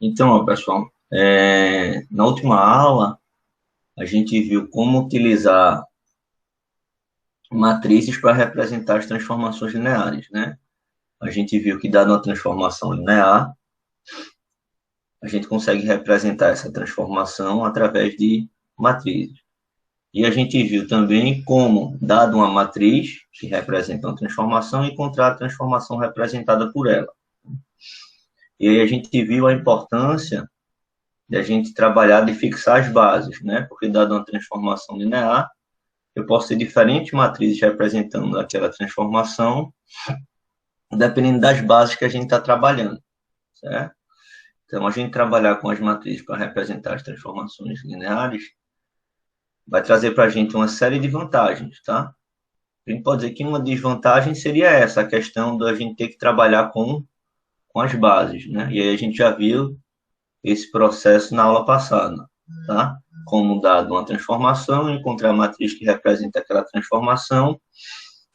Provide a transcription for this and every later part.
Então, ó, pessoal, na última aula a gente viu como utilizar matrizes para representar as transformações lineares, né? A gente viu que, dada uma transformação linear, a gente consegue representar essa transformação através de matrizes. E a gente viu também como, dado uma matriz que representa uma transformação, encontrar a transformação representada por ela. E aí a gente viu a importância de a gente trabalhar de fixar as bases, né? Porque, dado uma transformação linear, eu posso ter diferentes matrizes representando aquela transformação, dependendo das bases que a gente está trabalhando, certo? Então, a gente trabalhar com as matrizes para representar as transformações lineares vai trazer para a gente uma série de vantagens, tá? A gente pode dizer que uma desvantagem seria essa, a questão da gente ter que trabalhar com as bases, né? E aí a gente já viu esse processo na aula passada, tá? Como dado uma transformação, encontrar a matriz que representa aquela transformação,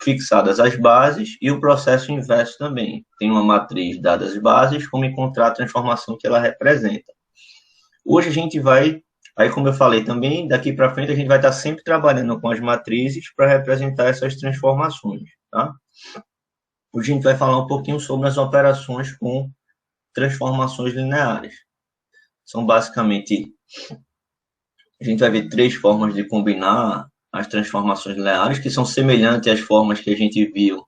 fixadas as bases, e o processo inverso também. Tem uma matriz dadas as bases, como encontrar a transformação que ela representa. Hoje a gente vai, aí como eu falei também, daqui para frente a gente vai estar sempre trabalhando com as matrizes para representar essas transformações, tá? Hoje a gente vai falar um pouquinho sobre as operações com transformações lineares. São basicamente, a gente vai ver três formas de combinar as transformações lineares, que são semelhantes às formas que a gente viu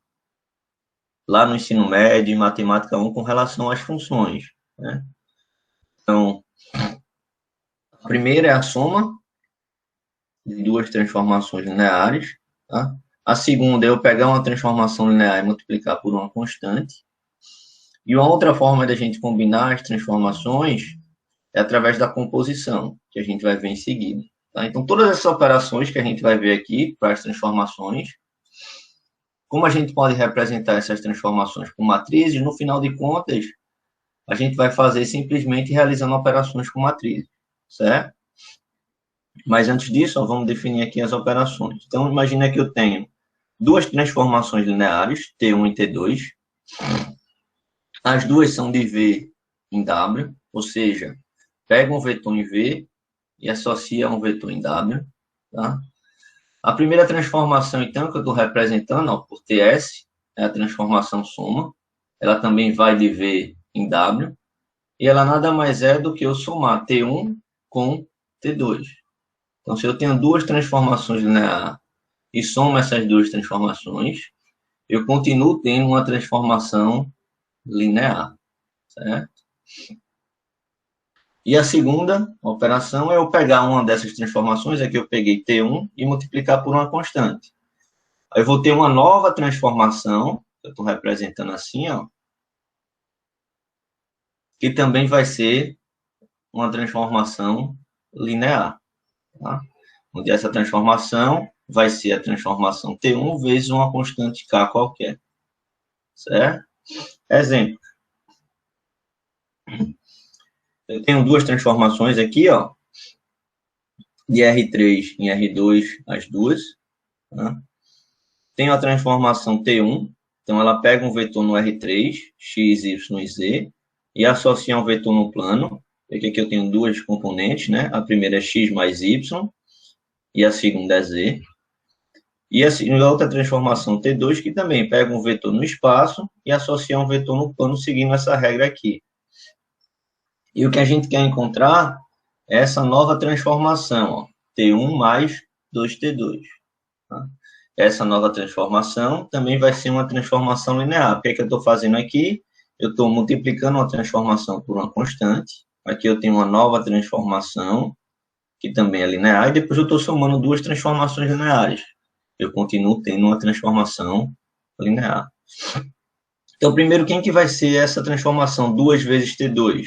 lá no ensino médio, em matemática 1, com relação às funções, né? Então, a primeira é a soma de duas transformações lineares, tá? A segunda é eu pegar uma transformação linear e multiplicar por uma constante. E uma outra forma da gente combinar as transformações é através da composição, que a gente vai ver em seguida. Tá? Então, todas essas operações que a gente vai ver aqui para as transformações, como a gente pode representar essas transformações com matrizes, no final de contas, a gente vai fazer simplesmente realizando operações com matrizes, certo? Mas antes disso, ó, vamos definir aqui as operações. Então, imagina que eu tenho duas transformações lineares, T1 e T2. As duas são de V em W, ou seja, pega um vetor em V e associa um vetor em W. Tá? A primeira transformação, então, que eu estou representando ó, por TS, é a transformação soma. Ela também vai de V em W. E ela nada mais é do que eu somar T1 com T2. Então, se eu tenho duas transformações lineares e somo essas duas transformações, eu continuo tendo uma transformação linear, certo? E a segunda operação é eu pegar uma dessas transformações, aqui eu peguei T1 e multiplicar por uma constante. Aí eu vou ter uma nova transformação, que eu estou representando assim, ó, que também vai ser uma transformação linear, tá? Onde essa transformação vai ser a transformação T1 vezes uma constante K qualquer, certo? Exemplo, eu tenho duas transformações aqui, ó, de R3 em R2, as duas, tá? Tenho a transformação T1, então ela pega um vetor no R3, x, y e z, e associa um vetor no plano. Aqui eu tenho duas componentes, né? A primeira é x mais y, e a segunda é z. E a outra transformação T2, que também pega um vetor no espaço e associa um vetor no plano, seguindo essa regra aqui. E o que a gente quer encontrar é essa nova transformação, ó, T1 mais 2T2. Tá? Essa nova transformação também vai ser uma transformação linear. O que é que eu estou fazendo aqui? Eu estou multiplicando uma transformação por uma constante. Aqui eu tenho uma nova transformação, que também é linear, e depois eu estou somando duas transformações lineares. Eu continuo tendo uma transformação linear. Então, primeiro, quem que vai ser essa transformação 2 vezes T2?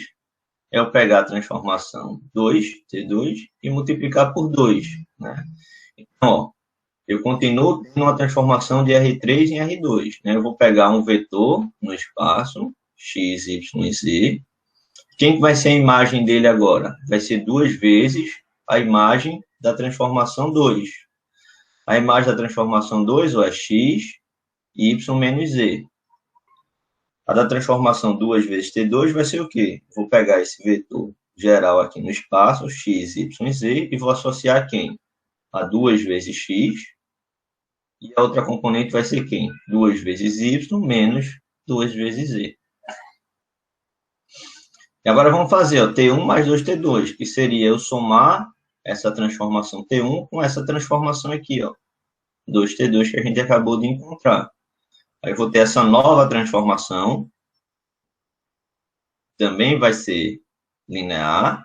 É eu pegar a transformação 2, T2, e multiplicar por 2. Né? Então, ó, eu continuo tendo uma transformação de R3 em R2. Né? Eu vou pegar um vetor no espaço, x, y e z. Quem vai ser a imagem dele agora? Vai ser duas vezes a imagem da transformação 2. A imagem da transformação 2 ó, é x, y menos z. A da transformação 2 vezes T2 vai ser o quê? Vou pegar esse vetor geral aqui no espaço, x, y, z, e vou associar quem? A 2 vezes x, e a outra componente vai ser quem? 2 vezes y menos 2 vezes z. E agora vamos fazer ó, T1 mais 2T2, que seria eu somar essa transformação T1 com essa transformação aqui, ó, 2T2 que a gente acabou de encontrar. Aí eu vou ter essa nova transformação, também vai ser linear,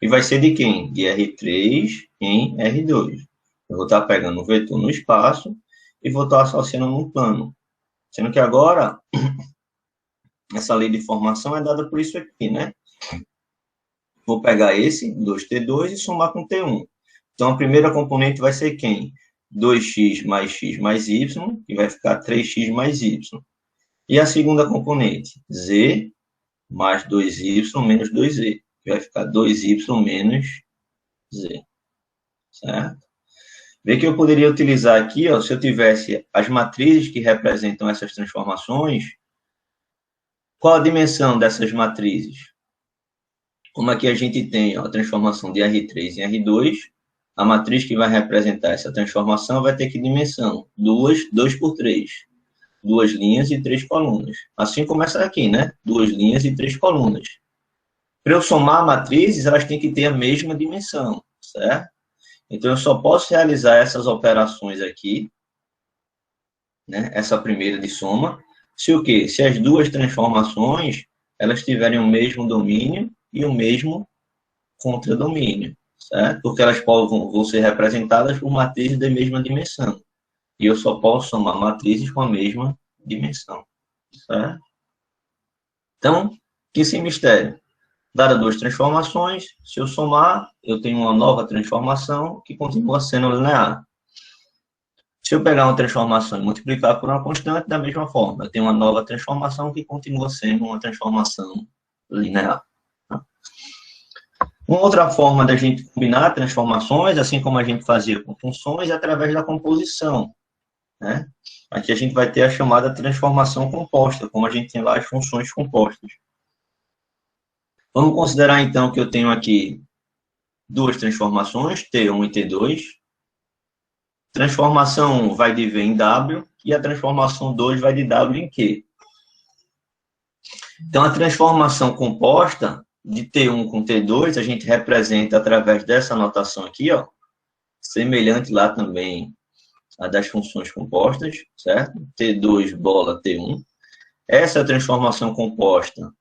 e vai ser de quem? De R3 em R2. Eu vou estar pegando um vetor no espaço e vou estar associando no plano. Sendo que agora, essa lei de formação é dada por isso aqui, né? Vou pegar esse, 2T2, e somar com T1. Então, a primeira componente vai ser quem? 2x mais y, que vai ficar 3x mais y. E a segunda componente? Z mais 2y menos 2z, que vai ficar 2y menos z. Certo? Vê que eu poderia utilizar aqui, ó, se eu tivesse as matrizes que representam essas transformações, qual a dimensão dessas matrizes? Como aqui a gente tem ó, a transformação de R3 em R2, a matriz que vai representar essa transformação vai ter que dimensão? 2 por 3. 2 linhas e 3 colunas. Assim começa aqui, né? 2 linhas e 3 colunas. Para eu somar matrizes, elas têm que ter a mesma dimensão, certo? Então, eu só posso realizar essas operações aqui, né? Essa primeira de soma, se o quê? Se as duas transformações, elas tiverem o mesmo domínio e o mesmo contradomínio, certo? Porque elas vão ser representadas por matrizes da mesma dimensão. E eu só posso somar matrizes com a mesma dimensão, certo? Então, que esse mistério? Dadas duas transformações, se eu somar, eu tenho uma nova transformação que continua sendo linear. Se eu pegar uma transformação e multiplicar por uma constante, da mesma forma, eu tenho uma nova transformação que continua sendo uma transformação linear. Uma outra forma da gente combinar transformações, assim como a gente fazia com funções, é através da composição, né? Aqui a gente vai ter a chamada transformação composta, como a gente tem lá as funções compostas. Vamos considerar, então, que eu tenho aqui duas transformações, T1 e T2. Transformação 1 vai de V em W e a transformação 2 vai de W em Q. Então, a transformação composta de T1 com T2, a gente representa através dessa notação aqui, ó, semelhante lá também a das funções compostas, certo? T2 bola T1. Essa transformação composta,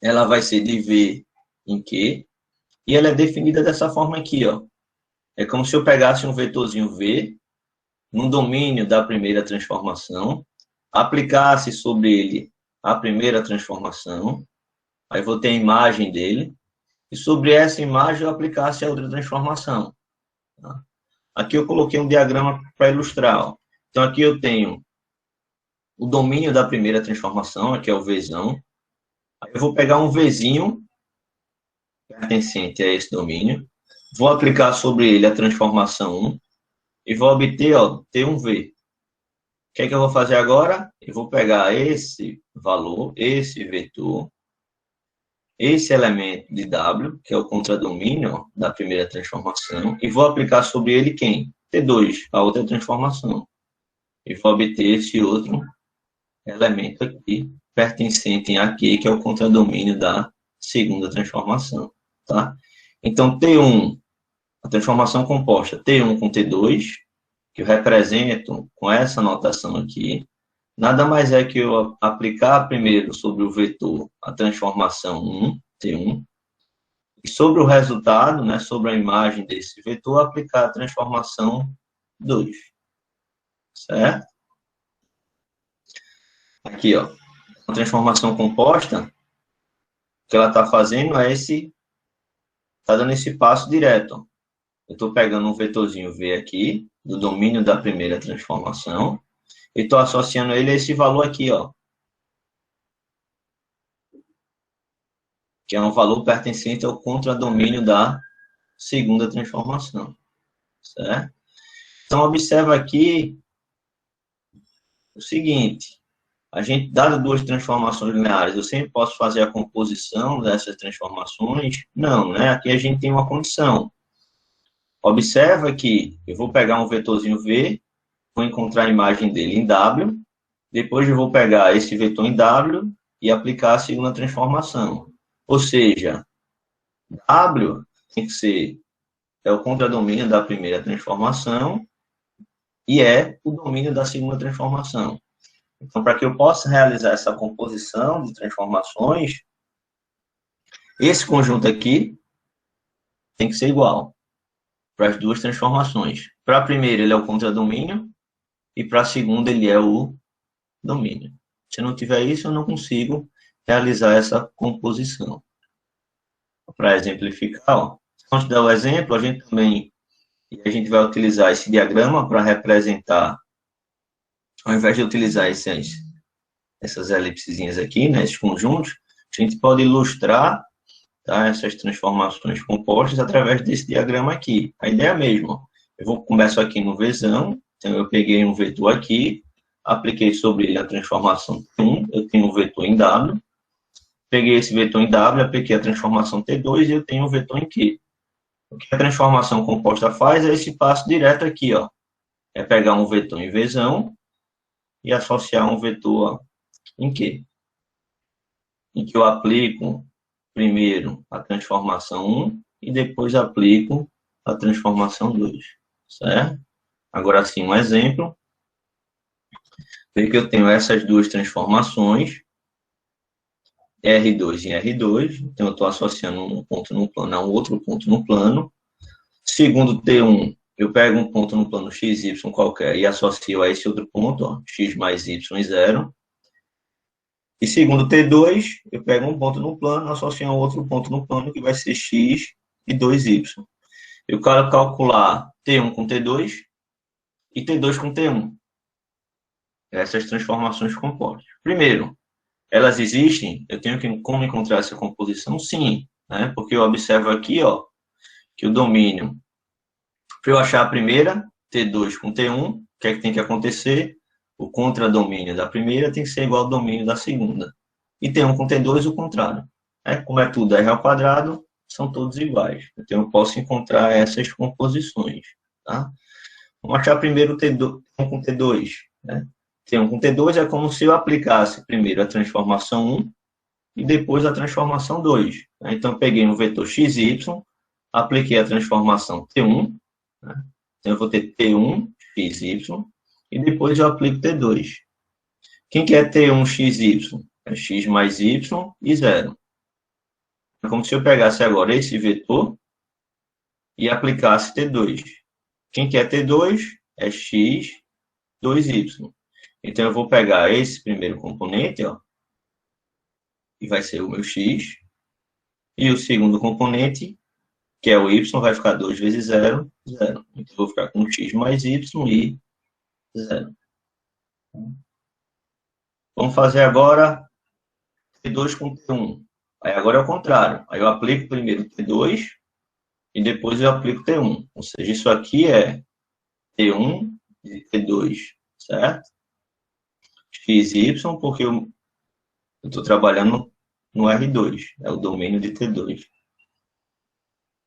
ela vai ser de V em Q, e ela é definida dessa forma aqui, ó. É como se eu pegasse um vetorzinho V, no domínio da primeira transformação, aplicasse sobre ele a primeira transformação, aí vou ter a imagem dele, e sobre essa imagem eu aplicasse a outra transformação. Tá? Aqui eu coloquei um diagrama para ilustrar. Ó. Então, aqui eu tenho o domínio da primeira transformação, aqui é o Vzão. Aí eu vou pegar um Vzinho, pertencente a esse domínio, vou aplicar sobre ele a transformação 1, e vou obter, ó, T1V. O que é que eu vou fazer agora? Eu vou pegar esse valor, esse vetor, esse elemento de W, que é o contradomínio ó, da primeira transformação, e vou aplicar sobre ele quem? T2, a outra transformação. E vou obter esse outro elemento aqui, pertencente a Q, que é o contradomínio da segunda transformação. Tá? Então, T1, a transformação composta T1 com T2, que eu represento com essa notação aqui, nada mais é que eu aplicar primeiro sobre o vetor a transformação 1, T1, e sobre o resultado, né, sobre a imagem desse vetor, aplicar a transformação 2. Certo? Aqui, ó, a transformação composta, o que ela está fazendo é está dando esse passo direto. Ó. Eu estou pegando um vetorzinho V aqui, do domínio da primeira transformação, e estou associando ele a esse valor aqui, ó, que é um valor pertencente ao contradomínio da segunda transformação, certo? Então, observa aqui o seguinte, A gente, dado duas transformações lineares, eu sempre posso fazer a composição dessas transformações? Não, né? Aqui a gente tem uma condição. Observa que eu vou pegar um vetorzinho V, vou encontrar a imagem dele em W, depois eu vou pegar esse vetor em W e aplicar a segunda transformação. Ou seja, W tem que ser o contradomínio da primeira transformação e é o domínio da segunda transformação. Então, para que eu possa realizar essa composição de transformações, esse conjunto aqui tem que ser igual para as duas transformações. Para a primeira, ele é o contradomínio, e para a segunda, ele é o domínio. Se não tiver isso, eu não consigo realizar essa composição. Para exemplificar, ó, antes de dar o exemplo, a gente vai utilizar esse diagrama para representar, ao invés de utilizar essas elipsezinhas aqui, né, esses conjuntos, a gente pode ilustrar, tá, essas transformações compostas através desse diagrama aqui. A ideia é a mesma. Eu começo aqui no Vzão, então eu peguei um vetor aqui, apliquei sobre ele a transformação T1, eu tenho um vetor em W, peguei esse vetor em W, apliquei a transformação T2 e eu tenho um vetor em Q. O que a transformação composta faz é esse passo direto aqui, ó. É pegar um vetor em Vzão e associar um vetor em Q. Em que eu aplico primeiro a transformação 1 e depois aplico a transformação 2, certo? Agora sim, um exemplo. Veja que eu tenho essas duas transformações, R2 em R2, então eu estou associando um ponto no plano a um outro ponto no plano. Segundo T1, eu pego um ponto no plano XY qualquer e associo a esse outro ponto, ó, X mais Y 0. E segundo T2, eu pego um ponto no plano, associo a outro ponto no plano, que vai ser X e 2Y. Eu quero calcular T1 com T2 e T2 com T1. Essas transformações compostas. Primeiro, elas existem? Eu tenho como encontrar essa composição? Sim, né? Porque eu observo aqui, ó, que o domínio, para eu achar a primeira, T2 com T1, o que é que tem que acontecer? O contradomínio da primeira tem que ser igual ao domínio da segunda. E T1 com T2, o contrário. Como é tudo R ao quadrado, são todos iguais. Então, eu posso encontrar essas composições. Tá? Vamos achar primeiro T1 com T2. Né? T1 com T2 é como se eu aplicasse primeiro a transformação 1 e depois a transformação 2. Né? Então, eu peguei um vetor XY, apliquei a transformação T1, né? Então, eu vou ter T1 XY, e depois eu aplico T2. Quem que é T1 XY? É X mais Y e 0. É como se eu pegasse agora esse vetor e aplicasse T2. Quem que é T2? É X, 2Y. Então, eu vou pegar esse primeiro componente, ó, e vai ser o meu X. E o segundo componente, que é o Y, vai ficar 2 vezes 0, 0. Então, eu vou ficar com X mais Y e 0. Vamos fazer agora T2 com T1. Aí agora é o contrário. Aí eu aplico primeiro T2 e depois eu aplico T1. Ou seja, isso aqui é T1 e T2, certo? XY, porque eu estou trabalhando no R2, é o domínio de T2.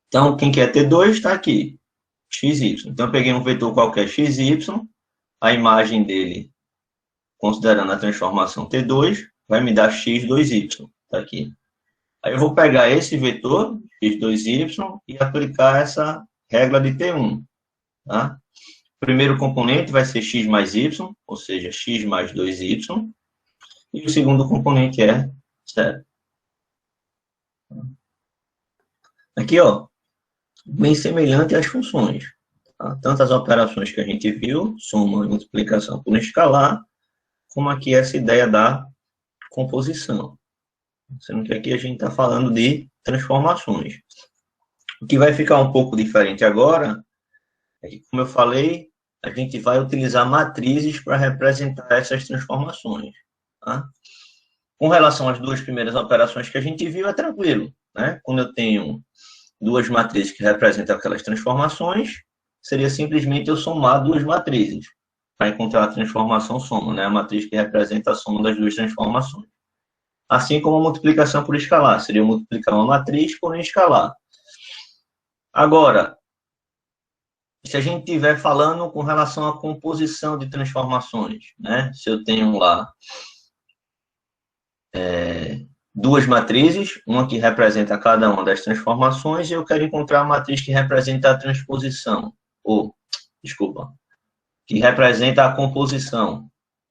Então, quem quer T2 está aqui, XY. Então, eu peguei um vetor qualquer XY, a imagem dele, considerando a transformação T2, vai me dar X2Y, está aqui. Aí eu vou pegar esse vetor, X2Y, e aplicar essa regra de T1. Tá? O primeiro componente vai ser X mais Y, ou seja, X mais 2Y. E o segundo componente é 0. Aqui, ó, bem semelhante às funções. Tá? Tanto as operações que a gente viu, soma e multiplicação por escalar, como aqui essa ideia da composição. Sendo que aqui a gente está falando de transformações. O que vai ficar um pouco diferente agora é que, como eu falei, a gente vai utilizar matrizes para representar essas transformações. Tá? Com relação às duas primeiras operações que a gente viu, é tranquilo. Né? Quando eu tenho duas matrizes que representam aquelas transformações, seria simplesmente eu somar duas matrizes. para encontrar a transformação soma, né? A matriz que representa a soma das duas transformações. Assim como a multiplicação por escalar, seria multiplicar uma matriz por um escalar. Agora, se a gente estiver falando com relação à composição de transformações, né? Se eu tenho lá duas matrizes, uma que representa cada uma das transformações, e eu quero encontrar a matriz que representa a transposição, ou, desculpa, que representa a composição,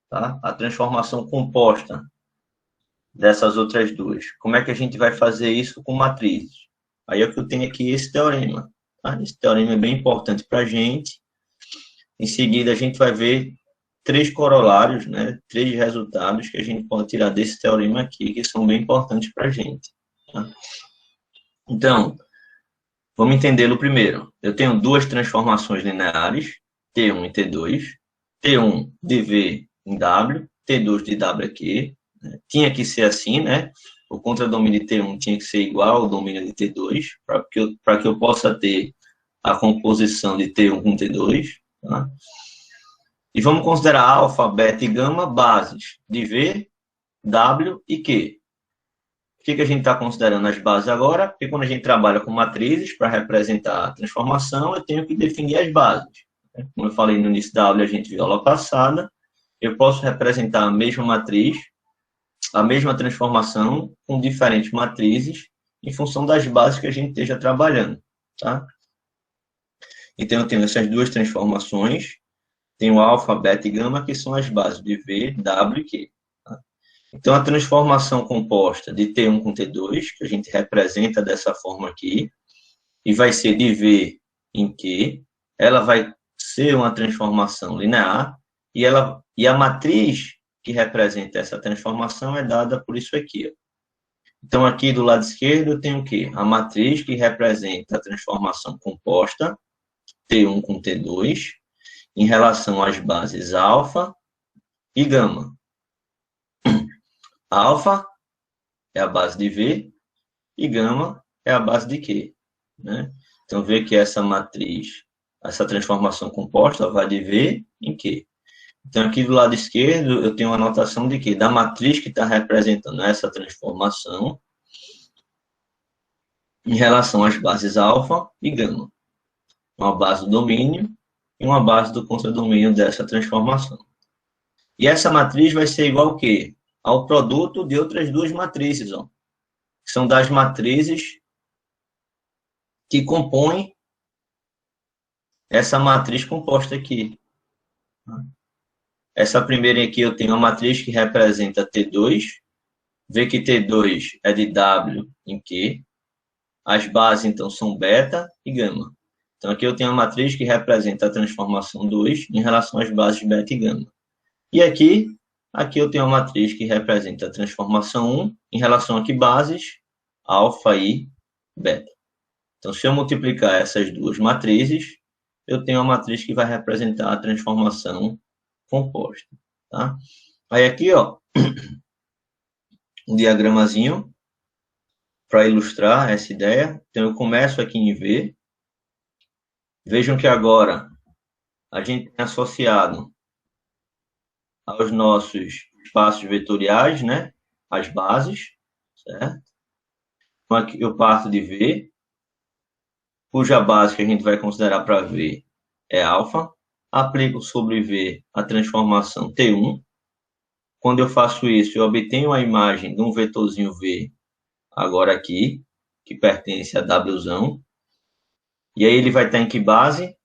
tá? A transformação composta dessas outras duas. Como é que a gente vai fazer isso com matrizes? Aí é que eu tenho aqui esse teorema. Tá? Esse teorema é bem importante para a gente. Em seguida, a gente vai ver três corolários, né? Três resultados que a gente pode tirar desse teorema aqui, que são bem importantes para a gente. Tá? Então, vamos entendê-lo primeiro. Eu tenho duas transformações lineares, T1 e T2. T1 de V em W, T2 de W aqui. Tinha que ser assim, né? O contradomínio de T1 tinha que ser igual ao domínio de T2, para que eu possa ter a composição de T1 com T2. Tá? E vamos considerar alfa, beta e gama bases de V, W e Q. O que a gente está considerando as bases agora? Porque quando a gente trabalha com matrizes para representar a transformação, eu tenho que definir as bases. Como eu falei no início da aula, a gente viu a aula passada, eu posso representar a mesma matriz, a mesma transformação com diferentes matrizes em função das bases que a gente esteja trabalhando, tá? Então, eu tenho essas duas transformações, tenho alfa, beta e gama, que são as bases de V, W e Q. Tá? Então, a transformação composta de T1 com T2, que a gente representa dessa forma aqui, e vai ser de V em Q, ela vai ser uma transformação linear, e a matriz que representa essa transformação é dada por isso aqui. Ó. Então, aqui do lado esquerdo, eu tenho o quê? A matriz que representa a transformação composta, T1 com T2, em relação às bases alfa e gama. Alfa é a base de V e gama é a base de Q. Né? Então, vê que essa matriz, essa transformação composta vai de V em Q. Então, aqui do lado esquerdo, eu tenho uma anotação de que da matriz que está representando essa transformação em relação às bases alfa e gama. Uma base do domínio e uma base do contradomínio dessa transformação. E essa matriz vai ser igual ao quê? Ao produto de outras duas matrizes, ó. Que são das matrizes que compõem essa matriz composta aqui. Essa primeira aqui eu tenho a matriz que representa T2, vê que T2 é de W em Q, as bases então são beta e gama. Então aqui eu tenho a matriz que representa a transformação 2 em relação às bases beta e gama. E aqui eu tenho a matriz que representa a transformação 1 em relação a que bases? Alfa e beta. Então se eu multiplicar essas duas matrizes, eu tenho a matriz que vai representar a transformação composta, tá? Aí aqui, ó, um diagramazinho para ilustrar essa ideia. Então, eu começo aqui em V. Vejam que agora a gente tem associado aos nossos espaços vetoriais, né? As bases, certo? Então, aqui eu parto de V, cuja base que a gente vai considerar para V é alfa. Aplico sobre V a transformação T1. Quando eu faço isso, eu obtenho a imagem de um vetorzinho V, agora aqui, que pertence a Wzão. E aí ele vai estar em que base?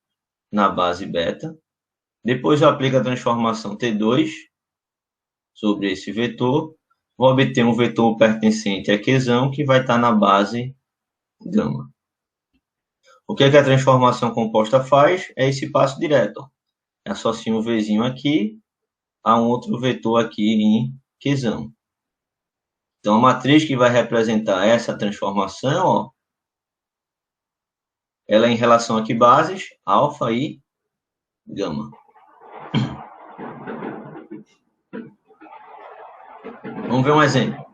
Na base beta. Depois eu aplico a transformação T2 sobre esse vetor. Vou obter um vetor pertencente a Qzão, que vai estar na base gama. O que a transformação composta faz? É esse passo direto. Ó. Associo um Vzinho aqui a um outro vetor aqui em Qzão. Então, a matriz que vai representar essa transformação, ó, ela é em relação a que bases? Alfa e gama. Vamos ver um exemplo.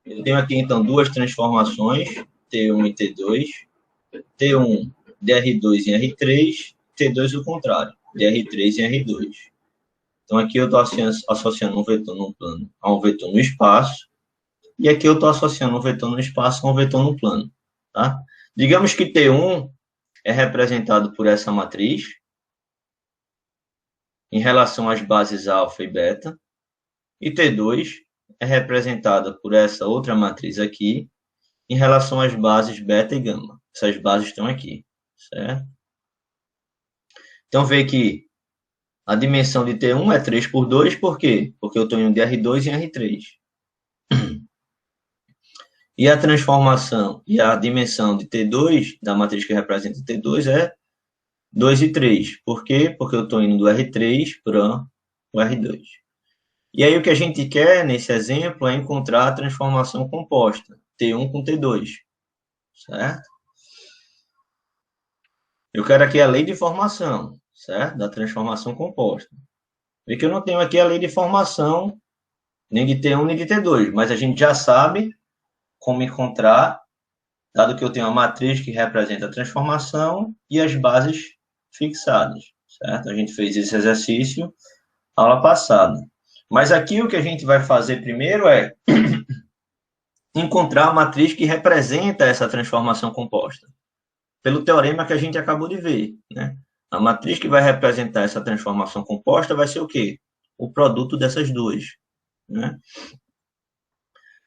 Eu tenho aqui, então, duas transformações, T1 e T2. T1 de R2 em R3, T2 o contrário, de R3 em R2. Então, aqui eu estou associando um vetor no plano a um vetor no espaço, e aqui eu estou associando um vetor no espaço a um vetor no plano. Tá? Digamos que T1 é representado por essa matriz, em relação às bases alfa e beta, e T2 é representada por essa outra matriz aqui, em relação às bases beta e gama. Essas bases estão aqui, certo? Então, vê que a dimensão de T1 é 3 por 2, por quê? Porque eu estou indo de R2 em R3. E a transformação e a dimensão de T2, da matriz que representa T2, é 2 e 3. Por quê? Porque eu estou indo do R3 para o R2. E aí o que a gente quer, nesse exemplo, é encontrar a transformação composta, T1 com T2, certo? Eu quero aqui a lei de formação, certo? Da transformação composta. Vê que eu não tenho aqui a lei de formação nem de T1 nem de T2, mas a gente já sabe como encontrar, dado que eu tenho a matriz que representa a transformação e as bases fixadas, certo? A gente fez esse exercício aula passada. Mas aqui o que a gente vai fazer primeiro é encontrar a matriz que representa essa transformação composta, pelo teorema que a gente acabou de ver, né? A matriz que vai representar essa transformação composta vai ser o quê? O produto dessas duas, né?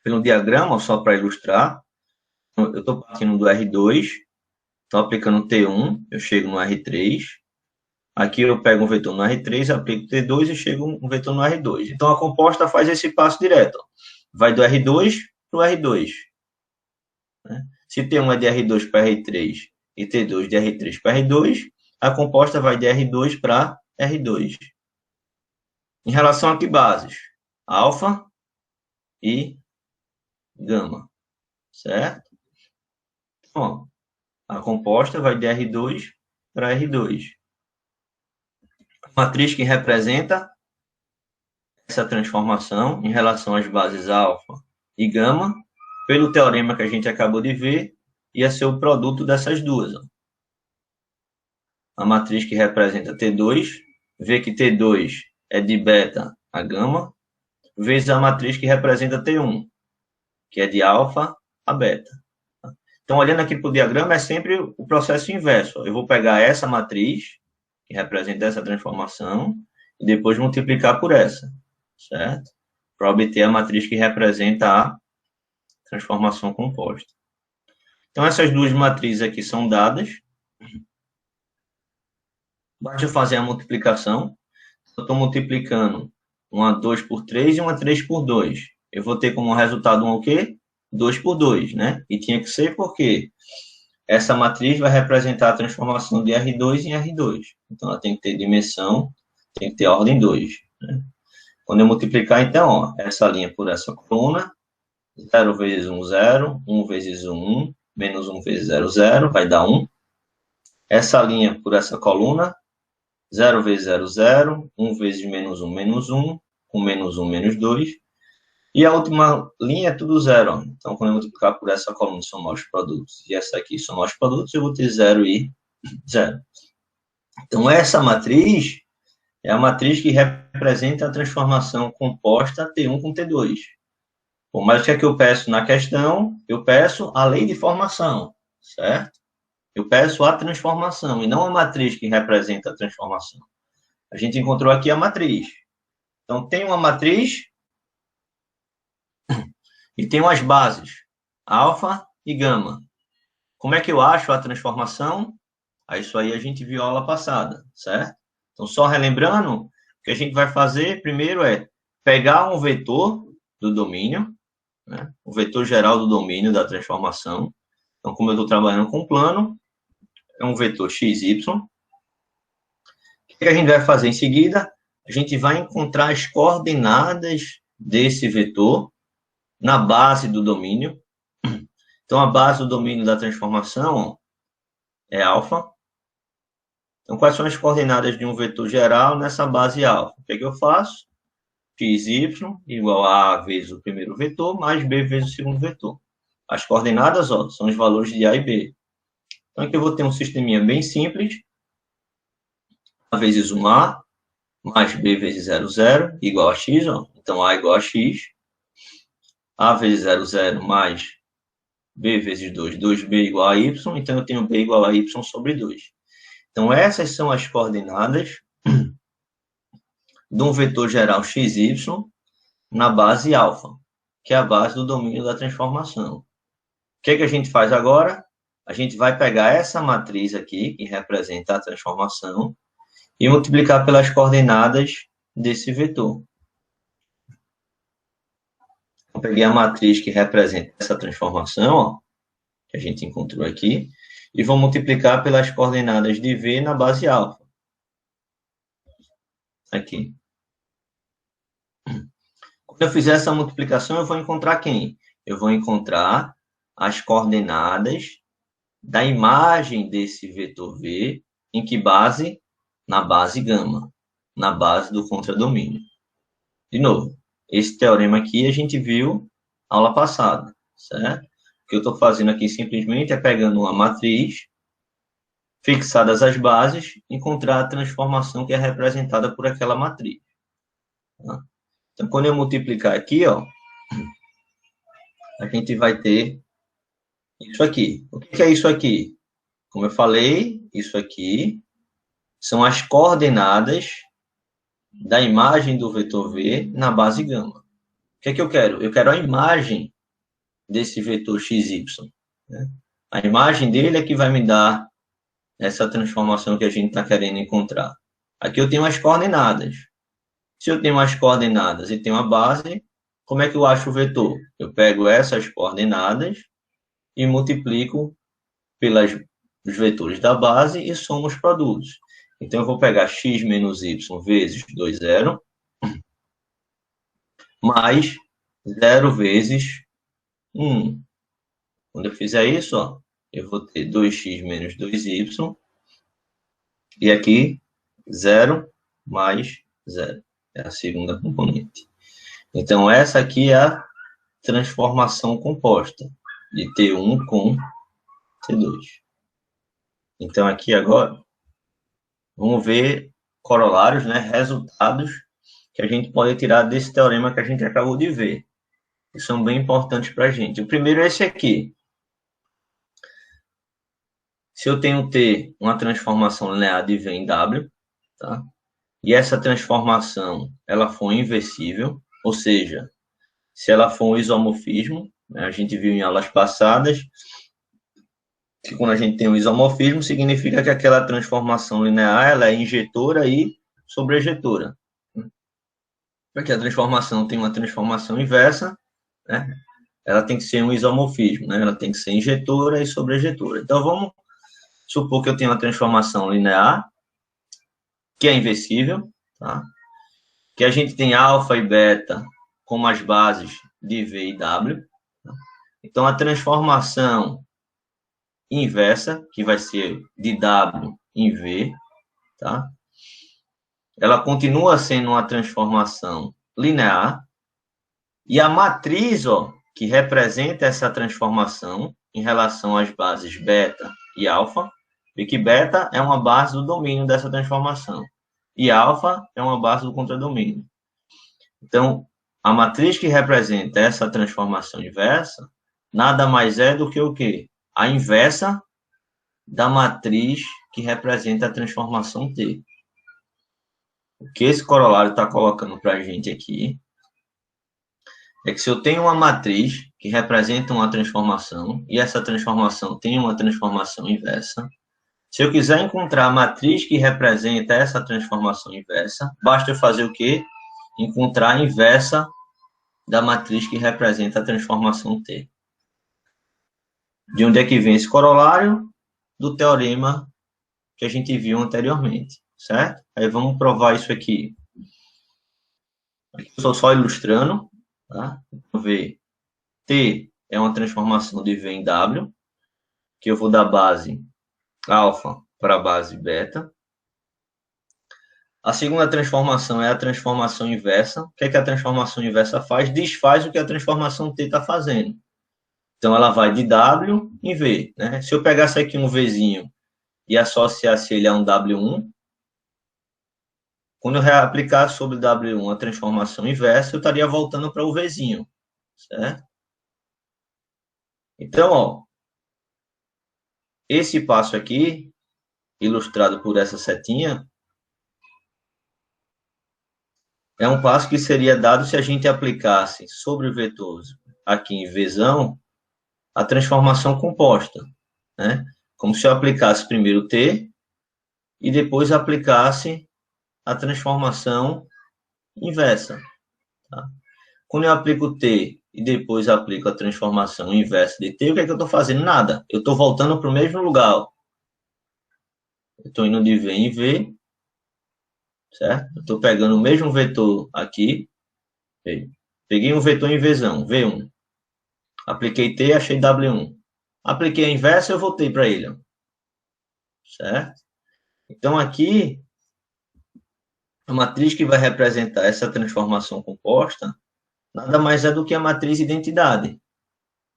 Pelo diagrama, só para ilustrar, eu estou partindo do R2, estou aplicando T1, eu chego no R3, aqui eu pego um vetor no R3, aplico T2 e chego um vetor no R2. Então, a composta faz esse passo direto, ó. Vai do R2 para o R2. Né? Se T1 é de R2 para R3 e T2 de R3 para R2, a composta vai de R2 para R2. Em relação a que bases? Alfa e gama, certo? Bom, a composta vai de R2 para R2. A matriz que representa essa transformação em relação às bases alfa e gama, pelo teorema que a gente acabou de ver, ia ser o produto dessas duas. Ó. A matriz que representa T2, vê que T2 é de beta a gama, vezes a matriz que representa T1, que é de alfa a beta. Então, olhando aqui para o diagrama, é sempre o processo inverso. Eu vou pegar essa matriz, que representa essa transformação, e depois multiplicar por essa, certo? Para obter a matriz que representa a transformação composta. Então, essas duas matrizes aqui são dadas. Basta fazer a multiplicação. Eu estou multiplicando uma 2 por 3 e uma 3 por 2. Eu vou ter como resultado o quê? 2 por 2, né? E tinha que ser porque essa matriz vai representar a transformação de R2 em R2. Então, ela tem que ter dimensão, tem que ter ordem 2. Né? Quando eu multiplicar, então, ó, essa linha por essa coluna, 0 vezes 1, 0, 1 vezes 1, 1, menos 1 vezes 0, 0, vai dar 1. Essa linha por essa coluna, 0 vezes 0, 0, 1 vezes menos 1, menos 1, com menos 1, menos 2. E a última linha é tudo zero. Ó. Então, quando eu multiplicar por essa coluna, somar os produtos, e essa aqui somar os produtos, eu vou ter 0 e 0. Então, essa matriz é a matriz que representa a transformação composta T1 com T2. Bom, mas o que é que eu peço na questão? Eu peço a lei de formação, certo? Eu peço a transformação, e não a matriz que representa a transformação. A gente encontrou aqui a matriz. Então, tem uma matriz e tem as bases, alfa e gama. Como é que eu acho a transformação? Isso aí a gente viu a aula passada, certo? Então, só relembrando, o que a gente vai fazer primeiro é pegar um vetor do domínio, né? O vetor geral do domínio da transformação. Então, como eu estou trabalhando com plano, é um vetor xy. O que a gente vai fazer em seguida? A gente vai encontrar as coordenadas desse vetor na base do domínio. Então, a base do domínio da transformação ó, é alfa. Então, quais são as coordenadas de um vetor geral nessa base alfa? O que é que eu faço? Xy igual a vezes o primeiro vetor, mais b vezes o segundo vetor. As coordenadas ó, são os valores de A e B. Então, aqui eu vou ter um sisteminha bem simples. A vezes 1A mais B vezes 0,0 igual a X, ó. Então, A igual a X. A vezes 0,0 mais B vezes 2, 2B igual a Y. Então, eu tenho B igual a Y sobre 2. Então, essas são as coordenadas de um vetor geral XY na base alfa, que é a base do domínio da transformação. O que a gente faz agora? A gente vai pegar essa matriz aqui, que representa a transformação, e multiplicar pelas coordenadas desse vetor. Eu peguei a matriz que representa essa transformação, ó, que a gente encontrou aqui, e vou multiplicar pelas coordenadas de V na base alfa. Aqui. Quando eu fizer essa multiplicação, eu vou encontrar quem? Eu vou encontrar as coordenadas da imagem desse vetor V, em que base? Na base gama, na base do contradomínio. De novo, esse teorema aqui a gente viu aula passada, certo? O que eu estou fazendo aqui simplesmente é pegando uma matriz, fixadas as bases, encontrar a transformação que é representada por aquela matriz. Tá? Então, quando eu multiplicar aqui, ó, a gente vai ter isso aqui. O que é isso aqui? Como eu falei, isso aqui são as coordenadas da imagem do vetor V na base gama. O que é que eu quero? Eu quero a imagem desse vetor XY. Né? A imagem dele é que vai me dar essa transformação que a gente está querendo encontrar. Aqui eu tenho as coordenadas. Se eu tenho as coordenadas e tenho a base, como é que eu acho o vetor? Eu pego essas coordenadas e multiplico pelos vetores da base e somo os produtos. Então, eu vou pegar x menos y vezes 2, 0, mais 0 vezes 1. Quando eu fizer isso, ó, eu vou ter 2x menos 2y, e aqui 0 mais 0. É a segunda componente. Então, essa aqui é a transformação composta de T1 com T2. Então, aqui agora, vamos ver corolários, né, resultados que a gente pode tirar desse teorema que a gente acabou de ver, que são bem importantes para a gente. O primeiro é esse aqui. Se eu tenho T, uma transformação linear de V em W, tá? E essa transformação ela for inversível, ou seja, se ela for um isomorfismo, né, a gente viu em aulas passadas que quando a gente tem um isomorfismo, significa que aquela transformação linear ela é injetora e sobrejetora. Porque a transformação tem uma transformação inversa, né? Ela tem que ser um isomorfismo, né? Ela tem que ser injetora e sobrejetora. Então, vamos supor que eu tenho uma transformação linear, que é inversível, tá? Que a gente tem alfa e beta como as bases de V e W. Tá? Então, a transformação inversa, que vai ser de W em V, tá? Ela continua sendo uma transformação linear, e a matriz, ó, que representa essa transformação em relação às bases beta e alfa, e que beta é uma base do domínio dessa transformação, e alfa é uma base do contradomínio. Então, a matriz que representa essa transformação inversa nada mais é do que o quê? A inversa da matriz que representa a transformação T. O que esse corolário está colocando para a gente aqui é que se eu tenho uma matriz que representa uma transformação, e essa transformação tem uma transformação inversa, se eu quiser encontrar a matriz que representa essa transformação inversa, basta eu fazer o quê? Encontrar a inversa da matriz que representa a transformação T. De onde é que vem esse corolário? Do teorema que a gente viu anteriormente, certo? Aí vamos provar isso aqui. Aqui eu estou só ilustrando, tá? Vamos ver. T é uma transformação de V em W, que eu vou da base alfa para a base beta. A segunda transformação é a transformação inversa. O que é que a transformação inversa faz? Desfaz o que a transformação T está fazendo. Então, ela vai de W em V. Né? Se eu pegasse aqui um Vzinho e associasse ele a um W1, Quando eu reaplicar sobre W1 a transformação inversa, eu estaria voltando para o Vzinho, certo? Então, ó, esse passo aqui, ilustrado por essa setinha, é um passo que seria dado se a gente aplicasse sobre o vetor aqui em Vzão a transformação composta, né? Como se eu aplicasse primeiro T e depois aplicasse a transformação inversa. Tá? Quando eu aplico T e depois aplico a transformação inversa de T, o que é que eu estou fazendo? Nada. Eu estou voltando para o mesmo lugar. Ó. Eu estou indo de V em V, certo? Eu estou pegando o mesmo vetor aqui. Peguei um vetor em Vzão, V1. Apliquei T, achei W1. Apliquei a inversa, eu voltei para ele. Ó. Certo? Então, aqui, a matriz que vai representar essa transformação composta nada mais é do que a matriz identidade.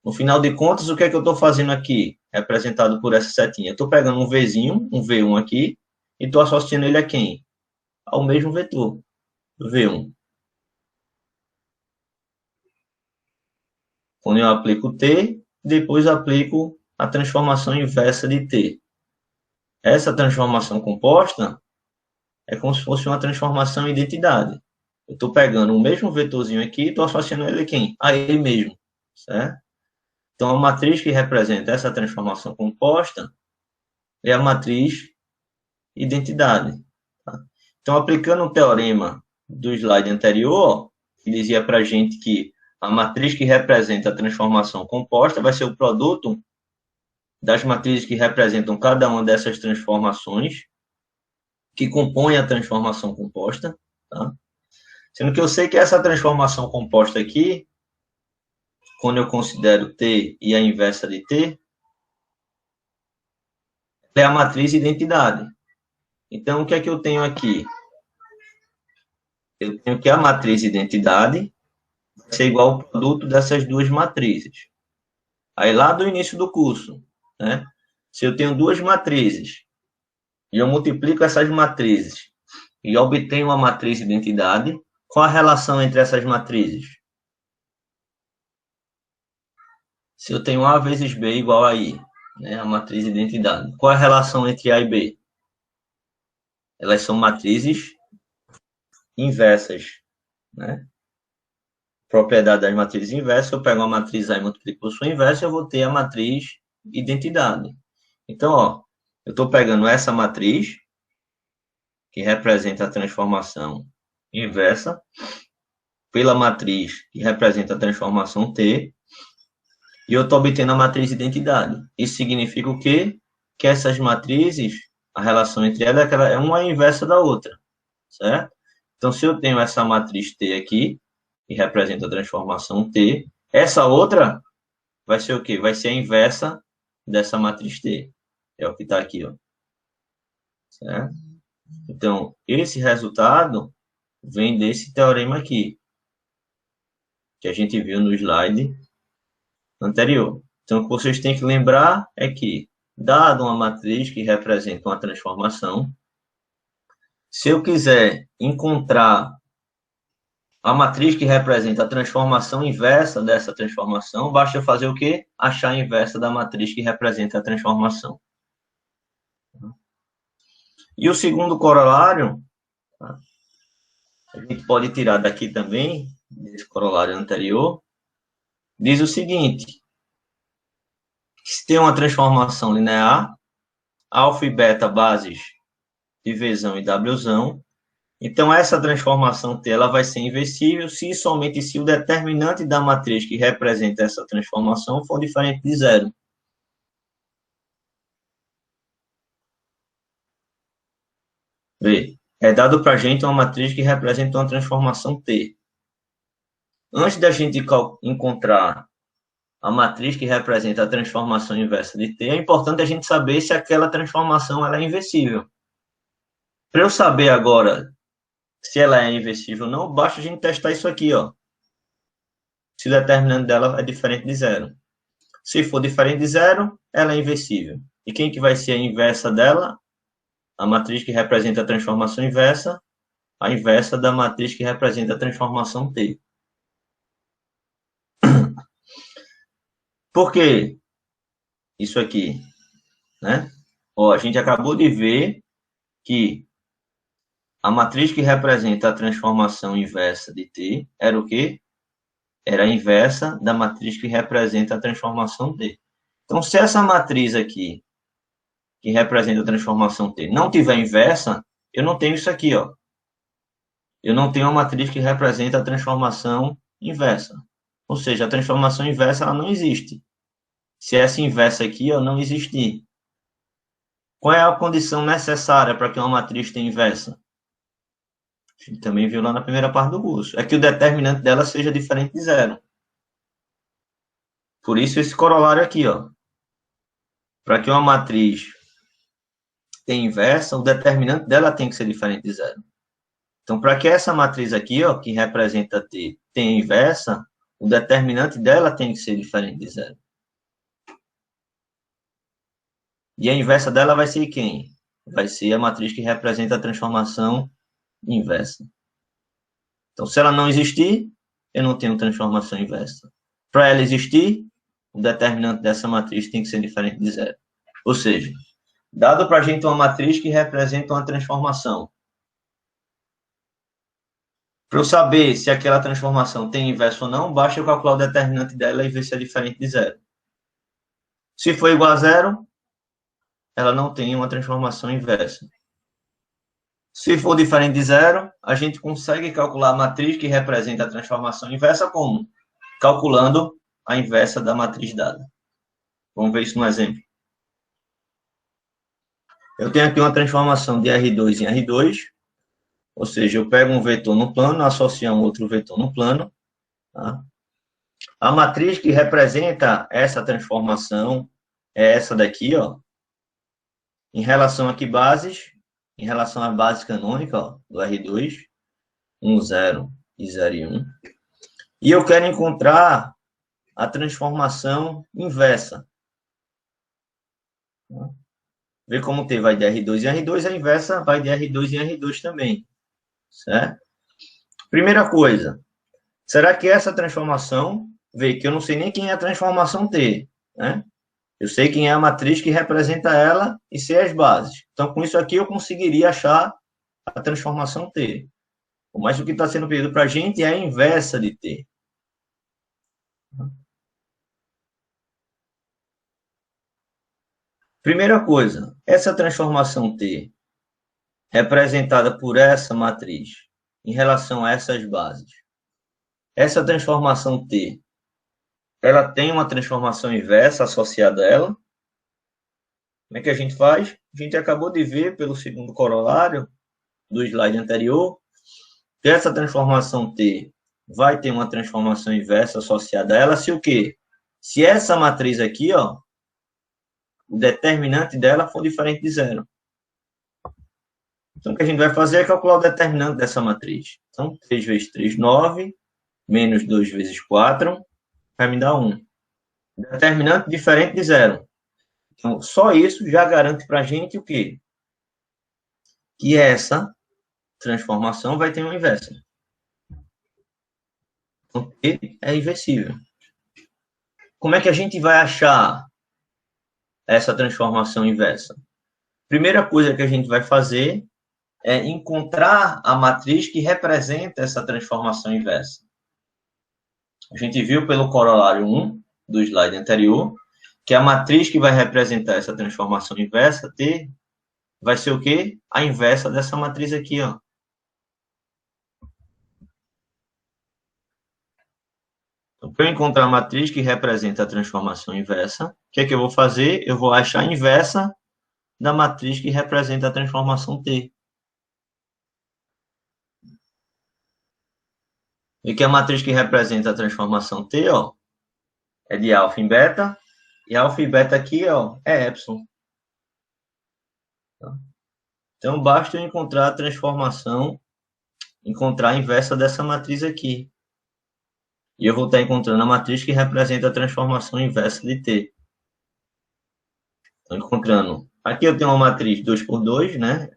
No final de contas, o que é que eu estou fazendo aqui, representado por essa setinha? Eu estou pegando um Vzinho, um V1 aqui, e estou associando ele a quem? Ao mesmo vetor, V1. Quando eu aplico T, depois aplico a transformação inversa de T. Essa transformação composta é como se fosse uma transformação identidade. Eu estou pegando o mesmo vetorzinho aqui e estou associando ele a quem? A ele mesmo, certo? Então, a matriz que representa essa transformação composta é a matriz identidade. Tá? Então, aplicando o teorema do slide anterior, que dizia para a gente que a matriz que representa a transformação composta vai ser o produto das matrizes que representam cada uma dessas transformações que compõem a transformação composta. Tá? Sendo que eu sei que essa transformação composta aqui, quando eu considero T e a inversa de T, é a matriz identidade. Então, o que é que eu tenho aqui? Eu tenho que a matriz identidade vai ser igual ao produto dessas duas matrizes. Aí, lá do início do curso, né? Se eu tenho duas matrizes e eu multiplico essas matrizes e obtenho uma matriz identidade, qual a relação entre essas matrizes? Se eu tenho A vezes B igual a I, né? A matriz identidade. Qual a relação entre A e B? Elas são matrizes inversas, né? Propriedade das matrizes inversas, eu pego a matriz A e multiplico por sua inversa, eu vou ter a matriz identidade. Então, ó, eu estou pegando essa matriz, que representa a transformação inversa, pela matriz que representa a transformação T, e eu estou obtendo a matriz identidade. Isso significa o quê? Que essas matrizes, a relação entre elas é uma inversa da outra, certo? Então, se eu tenho essa matriz T aqui, que representa a transformação T, essa outra vai ser o quê? Vai ser a inversa dessa matriz T. É o que está aqui, ó. Certo? Então, esse resultado vem desse teorema aqui, que a gente viu no slide anterior. Então, o que vocês têm que lembrar é que, dado uma matriz que representa uma transformação, se eu quiser encontrar a matriz que representa a transformação inversa dessa transformação, basta eu fazer o quê? Achar a inversa da matriz que representa a transformação. E o segundo corolário, tá? A gente pode tirar daqui também, desse corolário anterior, diz o seguinte: se tem uma transformação linear, alfa e beta bases de Vzão e Wzão, então essa transformação T ela vai ser inversível se e somente se o determinante da matriz que representa essa transformação for diferente de zero. Vê, é dado para a gente uma matriz que representa uma transformação T. Antes da gente encontrar a matriz que representa a transformação inversa de T, é importante a gente saber se aquela transformação ela é inversível. Para eu saber agora se ela é inversível ou não, basta a gente testar isso aqui, ó. Se o determinante dela é diferente de zero. Se for diferente de zero, ela é inversível. E quem que vai ser a inversa dela? A matriz que representa a transformação inversa, a inversa da matriz que representa a transformação T. Por quê? Isso aqui, né? Ó, a gente acabou de ver que a matriz que representa a transformação inversa de T era o quê? Era a inversa da matriz que representa a transformação T. Então, se essa matriz aqui, que representa a transformação T, não tiver inversa, eu não tenho isso aqui, ó. Eu não tenho uma matriz que representa a transformação inversa. Ou seja, a transformação inversa ela não existe. Se essa inversa aqui ó, não existir. Qual é a condição necessária para que uma matriz tenha inversa? A gente também viu lá na primeira parte do curso. É que o determinante dela seja diferente de zero. Por isso esse corolário aqui, ó. Para que uma matriz tenha inversa, o determinante dela tem que ser diferente de zero. Então, para que essa matriz aqui, ó, que representa T, tenha inversa, o determinante dela tem que ser diferente de zero. E a inversa dela vai ser quem? Vai ser a matriz que representa a transformação inversa. Então, se ela não existir, eu não tenho transformação inversa. Para ela existir, o determinante dessa matriz tem que ser diferente de zero. Ou seja, dado para a gente uma matriz que representa uma transformação, para eu saber se aquela transformação tem inverso ou não, basta eu calcular o determinante dela e ver se é diferente de zero. Se for igual a zero, ela não tem uma transformação inversa. Se for diferente de zero, a gente consegue calcular a matriz que representa a transformação inversa como? Calculando a inversa da matriz dada. Vamos ver isso no exemplo. Eu tenho aqui uma transformação de R2 em R2, ou seja, eu pego um vetor no plano, associo a um outro vetor no plano. Tá? A matriz que representa essa transformação é essa daqui, ó. Em relação a que bases? Em relação à base canônica, ó, do R2, 1, 0 e 0 e 1. E eu quero encontrar a transformação inversa. Ver como T vai de R2 em R2, a inversa vai de R2 em R2 também. Certo? Primeira coisa, será que essa transformação, vê que eu não sei nem quem é a transformação T, né? Eu sei quem é a matriz que representa ela e sei as bases. Então, com isso aqui, eu conseguiria achar a transformação T. Mas o que está sendo pedido para a gente é a inversa de T. Primeira coisa, essa transformação T, representada por essa matriz, em relação a essas bases. Essa transformação T, ela tem uma transformação inversa associada a ela. Como é que a gente faz? A gente acabou de ver pelo segundo corolário do slide anterior, que essa transformação T vai ter uma transformação inversa associada a ela, se o quê? Se essa matriz aqui, ó, o determinante dela for diferente de zero. Então, o que a gente vai fazer é calcular o determinante dessa matriz. Então, 3 vezes 3, 9, menos 2 vezes 4, vai me dar 1. Determinante diferente de zero. Então, só isso já garante para a gente o quê? Que essa transformação vai ter uma inversa. Então, T é inversível. Como é que a gente vai achar essa transformação inversa? Primeira coisa que a gente vai fazer é encontrar a matriz que representa essa transformação inversa. A gente viu pelo corolário 1 do slide anterior que a matriz que vai representar essa transformação inversa, T, vai ser o quê? A inversa dessa matriz aqui, ó. Então, para eu encontrar a matriz que representa a transformação inversa, o que é que eu vou fazer? Eu vou achar a inversa da matriz que representa a transformação T. E que a matriz que representa a transformação T, ó, é de alfa em beta, e alfa e beta aqui, ó, é epsilon. Então, basta eu encontrar a transformação, encontrar a inversa dessa matriz aqui. E eu vou estar encontrando a matriz que representa a transformação inversa de T. Estou encontrando. Aqui eu tenho uma matriz 2 por 2, né?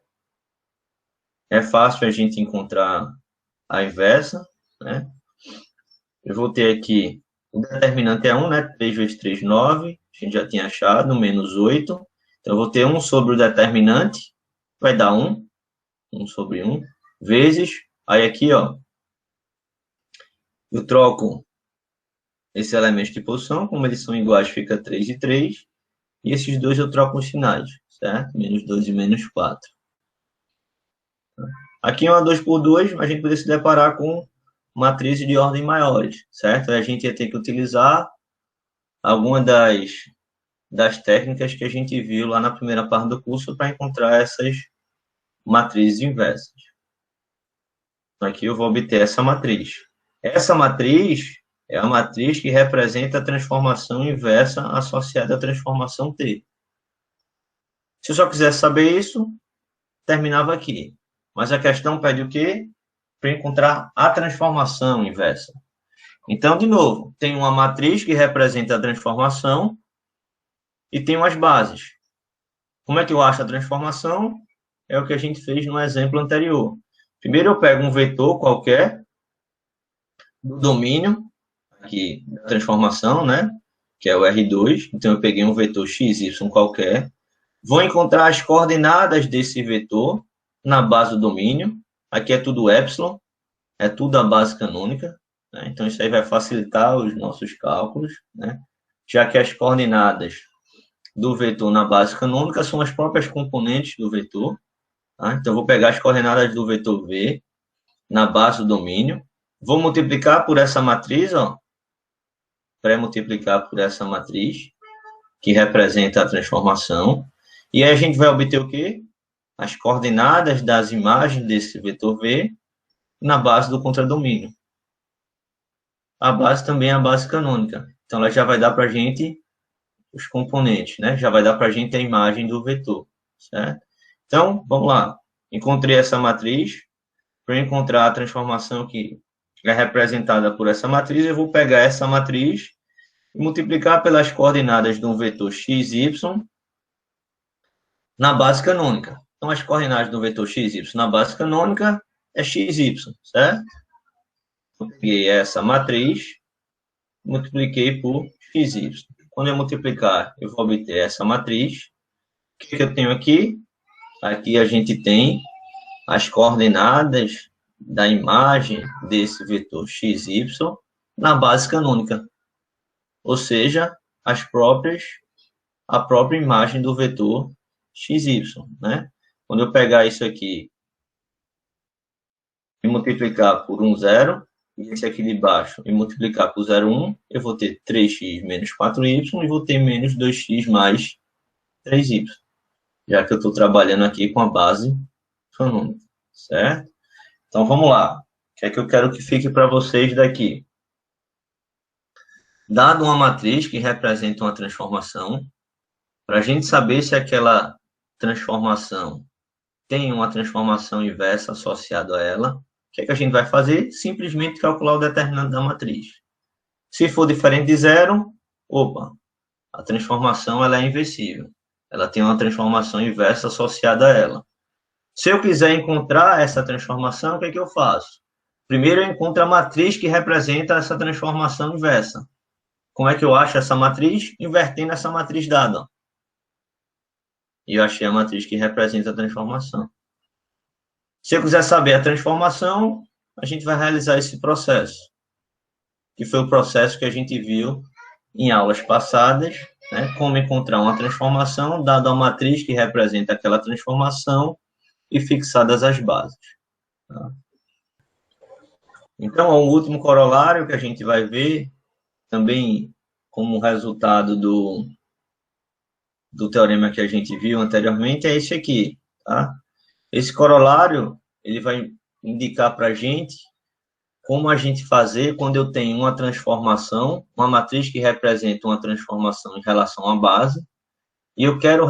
É fácil a gente encontrar a inversa, né? Eu vou ter aqui, o determinante é 1, né? 3 vezes 3, 9. A gente já tinha achado, menos 8. Então, eu vou ter 1 sobre o determinante, vai dar 1. 1 sobre 1, vezes, aí aqui, ó, eu troco esses elementos de posição, como eles são iguais, fica 3 e 3, e esses dois eu troco os sinais, certo? Menos 2 e menos 4. Aqui, uma 2 por 2, a gente poderia se deparar com matrizes de ordem maiores, certo? Aí a gente ia ter que utilizar alguma das técnicas que a gente viu lá na primeira parte do curso para encontrar essas matrizes inversas. Aqui eu vou obter essa matriz. Essa matriz é a matriz que representa a transformação inversa associada à transformação T. Se eu só quisesse saber isso, terminava aqui. Mas a questão pede o quê? Para encontrar a transformação inversa. Então, de novo, tem uma matriz que representa a transformação e tem umas bases. Como é que eu acho a transformação? É o que a gente fez no exemplo anterior. Primeiro eu pego um vetor qualquer do domínio aqui da transformação, né? Que é o R2. Então eu peguei um vetor x, y qualquer. Vou encontrar as coordenadas desse vetor na base do domínio. Aqui é tudo epsilon, é tudo a base canônica, né? Então isso aí vai facilitar os nossos cálculos, né? Já que as coordenadas do vetor na base canônica são as próprias componentes do vetor. Tá? Então, eu vou pegar as coordenadas do vetor V na base do domínio, vou multiplicar por essa matriz, ó, pré-multiplicar por essa matriz, que representa a transformação, e aí a gente vai obter o quê? As coordenadas das imagens desse vetor V na base do contradomínio. A base também é a base canônica, então ela já vai dar para a gente os componentes, né? Já vai dar para a gente a imagem do vetor, certo? Então, vamos lá. Encontrei essa matriz. Para encontrar a transformação que é representada por essa matriz, eu vou pegar essa matriz e multiplicar pelas coordenadas de um vetor x, y na base canônica. Então, as coordenadas do vetor x, y na base canônica é x, y, certo? Eu peguei essa matriz, multipliquei por x, y. Quando eu multiplicar, eu vou obter essa matriz. O que eu tenho aqui? Aqui a gente tem as coordenadas da imagem desse vetor x, y na base canônica, ou seja, a própria imagem do vetor x, y, né? Quando eu pegar isso aqui e multiplicar por 1, 0, e esse aqui de baixo e multiplicar por 0, 1, eu vou ter 3x menos 4y e vou ter menos 2x mais 3y, já que eu estou trabalhando aqui com a base canônica, certo? Então, vamos lá. O que é que eu quero que fique para vocês daqui? Dado uma matriz que representa uma transformação, para a gente saber se aquela transformação tem uma transformação inversa associada a ela, o que é que a gente vai fazer? Simplesmente calcular o determinante da matriz. Se for diferente de zero, opa, a transformação ela é inversível. Ela tem uma transformação inversa associada a ela. Se eu quiser encontrar essa transformação, o que é que eu faço? Primeiro eu encontro a matriz que representa essa transformação inversa. Como é que eu acho essa matriz? Invertendo essa matriz dada. E eu achei a matriz que representa a transformação. Se eu quiser saber a transformação, a gente vai realizar esse processo, que foi o processo que a gente viu em aulas passadas, né? Como encontrar uma transformação, dado a matriz que representa aquela transformação e fixadas as bases. Tá? Então, o último corolário que a gente vai ver, também como resultado do teorema que a gente viu anteriormente, é esse aqui. Tá? Esse corolário ele vai indicar para a gente como a gente fazer quando eu tenho uma transformação, uma matriz que representa uma transformação em relação à base, e eu quero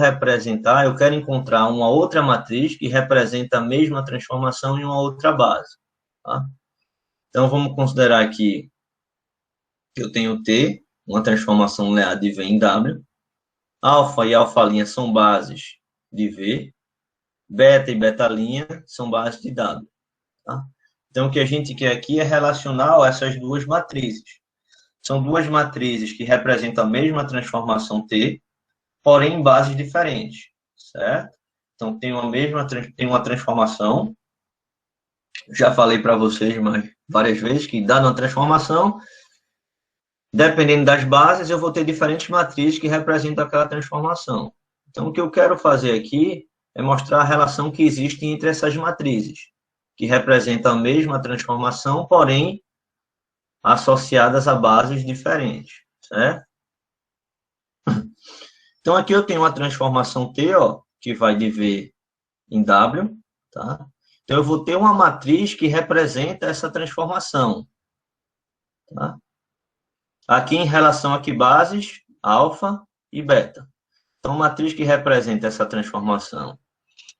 encontrar uma outra matriz que representa a mesma transformação em uma outra base. Tá? Então, vamos considerar aqui que eu tenho T, uma transformação linear de V em W. Alfa e alfa' são bases de V. beta e betalinha são bases de W. Tá? Então, o que a gente quer aqui é relacionar essas duas matrizes. São duas matrizes que representam a mesma transformação T, porém em bases diferentes, certo? Então, tem uma transformação. Já falei para vocês várias vezes que, dada uma transformação, dependendo das bases, eu vou ter diferentes matrizes que representam aquela transformação. Então, o que eu quero fazer aqui é mostrar a relação que existe entre essas matrizes, que representam a mesma transformação, porém associadas a bases diferentes, certo? Então, aqui eu tenho uma transformação T, ó, que vai de V em W, tá? Então, eu vou ter uma matriz que representa essa transformação, tá? Aqui em relação a que bases? Alfa e beta. Então, a matriz que representa essa transformação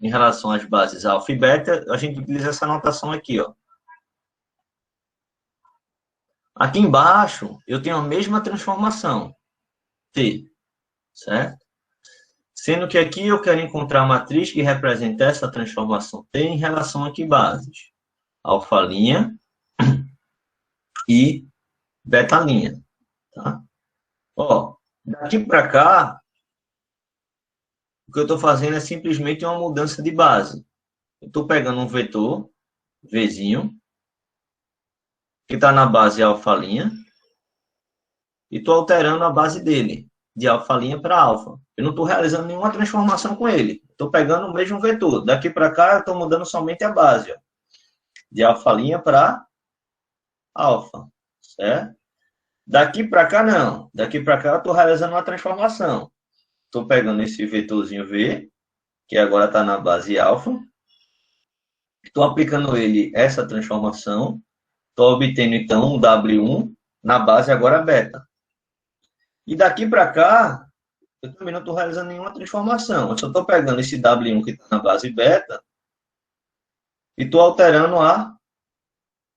em relação às bases alfa e beta, a gente utiliza essa notação aqui, ó. Aqui embaixo, eu tenho a mesma transformação, T, certo? Sendo que aqui eu quero encontrar a matriz que representa essa transformação T em relação a que bases? Alfa' e beta', tá? Ó, daqui para cá, o que eu estou fazendo é simplesmente uma mudança de base. Eu estou pegando um vetor, Vzinho, que está na base alfa', e estou alterando a base dele, de alfa' para alfa. Eu não estou realizando nenhuma transformação com ele. Estou pegando o mesmo vetor. Daqui para cá, eu estou mudando somente a base, ó, de alfa' para alfa, certo? Daqui para cá, não. Daqui para cá, eu estou realizando uma transformação. Estou pegando esse vetorzinho V, que agora está na base alfa. Estou aplicando ele essa transformação. Estou obtendo, então, um W1 na base agora beta. E daqui para cá, eu também não estou realizando nenhuma transformação. Eu só estou pegando esse W1 que está na base beta e estou alterando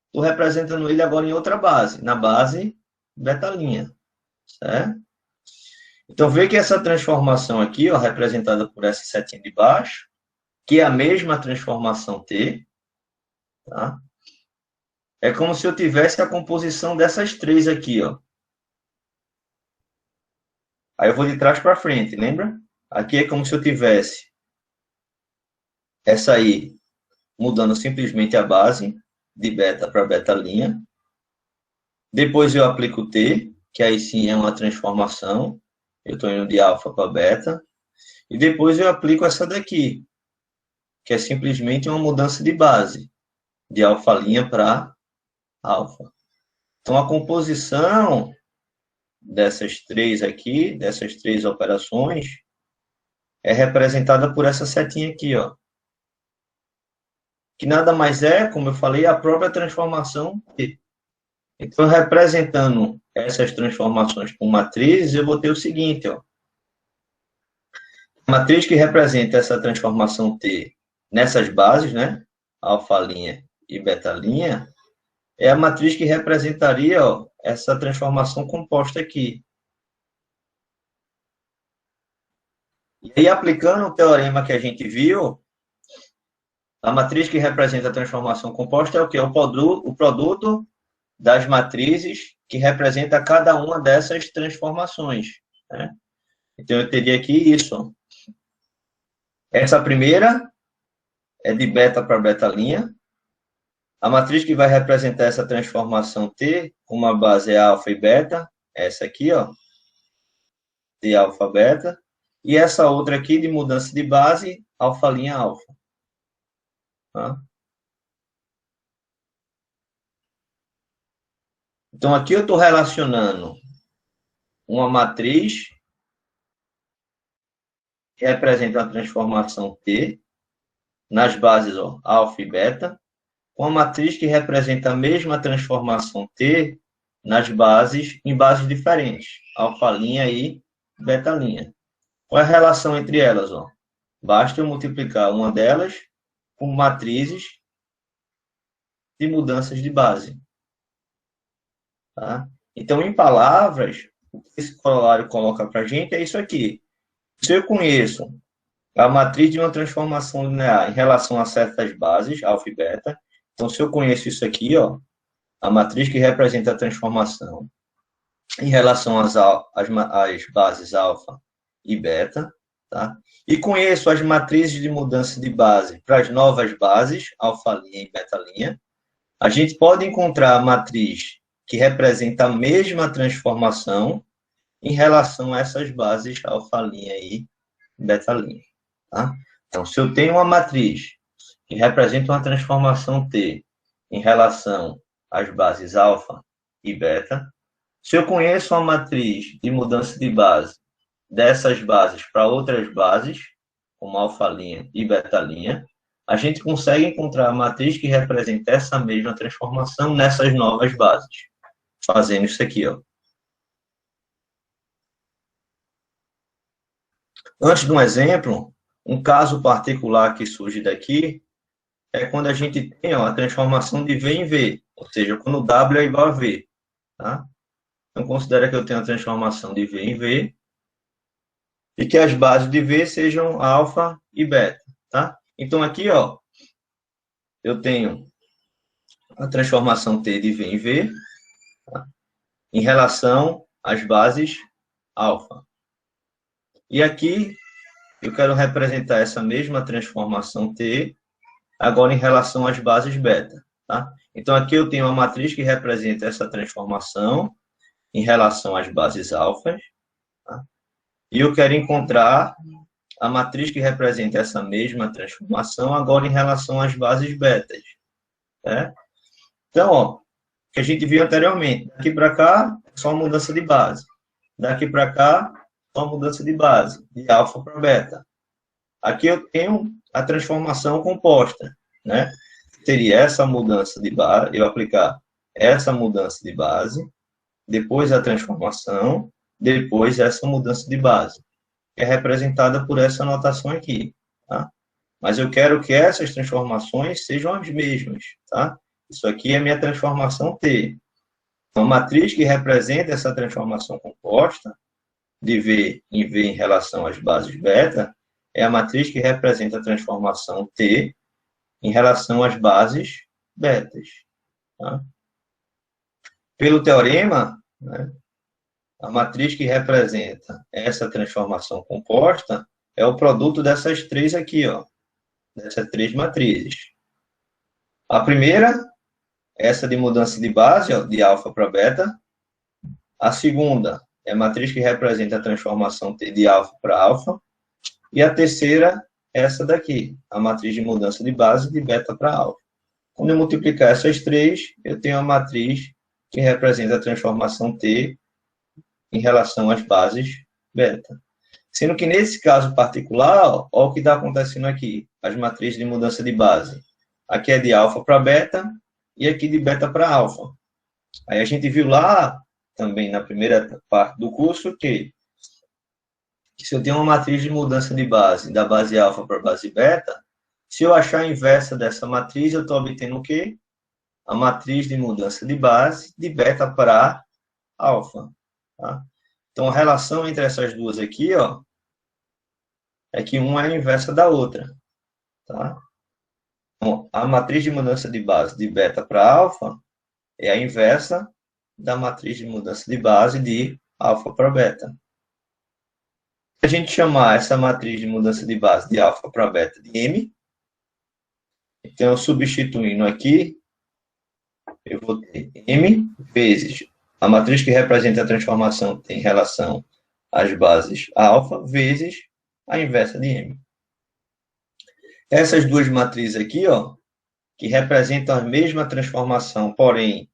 estou representando ele agora em outra base, na base beta', certo? Então, vê que essa transformação aqui, ó, representada por essa setinha de baixo, que é a mesma transformação T, tá? É como se eu tivesse a composição dessas três aqui, ó. Aí eu vou de trás para frente, lembra? Aqui é como se eu tivesse essa aí mudando simplesmente a base de beta para beta'. Depois eu aplico T, que aí sim é uma transformação. Eu estou indo de alfa para beta. E depois eu aplico essa daqui, que é simplesmente uma mudança de base, de alfa' para alfa. Então, a composição dessas três aqui, dessas três operações, é representada por essa setinha aqui, ó. Que nada mais é, como eu falei, a própria transformação T. Então, representando essas transformações por matrizes, eu vou ter o seguinte, ó. A matriz que representa essa transformação T nessas bases, né? Alfa' e beta', é a matriz que representaria, ó, essa transformação composta aqui. E aí, aplicando o teorema que a gente viu, a matriz que representa a transformação composta é o quê? O produto das matrizes que representa cada uma dessas transformações, né? Então, eu teria aqui isso, ó. Essa primeira é de beta para beta'. A matriz que vai representar essa transformação T, com uma base alfa e beta, essa aqui, ó, de alfa beta. E essa outra aqui de mudança de base, alfa', alfa. Tá? Então, aqui eu estou relacionando uma matriz que representa a transformação T nas bases, ó, alfa e beta, com a matriz que representa a mesma transformação T nas bases, em bases diferentes, alfa' e beta'. Qual é a relação entre elas? Ó? Basta eu multiplicar uma delas com matrizes de mudanças de base. Tá? Então, em palavras, o que esse corolário coloca para a gente é isso aqui. Se eu conheço a matriz de uma transformação linear em relação a certas bases, alfa e beta. Então, se eu conheço isso aqui, ó, a matriz que representa a transformação em relação às bases alfa e beta, tá? E conheço as matrizes de mudança de base para as novas bases, alfa' e beta'. A gente pode encontrar a matriz que representa a mesma transformação em relação a essas bases alfa' e beta'. Tá? Então, se eu tenho uma matriz que representa uma transformação T em relação às bases alfa e beta, se eu conheço uma matriz de mudança de base dessas bases para outras bases, como alfa' e beta', a gente consegue encontrar a matriz que representa essa mesma transformação nessas novas bases, fazendo isso aqui, ó. Antes de um exemplo, um caso particular que surge daqui é quando a gente tem ó, a transformação de V em V, ou seja, quando W é igual a V. Tá? Então, considera que eu tenho a transformação de V em V e que as bases de V sejam alfa e beta. Tá? Então, aqui, ó, eu tenho a transformação T de V em V tá? Em relação às bases alfa. E aqui, eu quero representar essa mesma transformação T agora em relação às bases beta. Tá? Então, aqui eu tenho uma matriz que representa essa transformação em relação às bases alfas. Tá? E eu quero encontrar a matriz que representa essa mesma transformação agora em relação às bases betas. Né? Então, ó, o que a gente viu anteriormente, daqui para cá, só mudança de base. Daqui para cá, só mudança de base, de alfa para beta. Aqui eu tenho a transformação composta, né? Teria essa mudança de base, eu aplicar essa mudança de base, depois a transformação, depois essa mudança de base, que é representada por essa notação aqui, tá? Mas eu quero que essas transformações sejam as mesmas, tá? Isso aqui é minha transformação T. Então, a matriz que representa essa transformação composta, de V em relação às bases beta, é a matriz que representa a transformação T em relação às bases betas. Tá? Pelo teorema, né, a matriz que representa essa transformação composta é o produto dessas três aqui, ó, dessas três matrizes. A primeira, essa de mudança de base, ó, de alfa para beta. A segunda é a matriz que representa a transformação T de alfa para alfa. E a terceira, essa daqui, a matriz de mudança de base de beta para alfa. Quando eu multiplicar essas três, eu tenho a matriz que representa a transformação T em relação às bases beta. Sendo que nesse caso particular, ó o que está acontecendo aqui, as matrizes de mudança de base. Aqui é de alfa para beta e aqui de beta para alfa. Aí a gente viu lá, também na primeira parte do curso, que se eu tenho uma matriz de mudança de base, da base alfa para a base beta, se eu achar a inversa dessa matriz, eu estou obtendo o quê? A matriz de mudança de base de beta para alfa. Tá? Então, a relação entre essas duas aqui, ó, é que uma é a inversa da outra. Tá? Então, a matriz de mudança de base de beta para alfa é a inversa da matriz de mudança de base de alfa para beta. Se a gente chamar essa matriz de mudança de base de alfa para beta de M, então, substituindo aqui, eu vou ter M vezes a matriz que representa a transformação em relação às bases alfa, vezes a inversa de M. Essas duas matrizes aqui, ó, que representam a mesma transformação, porém,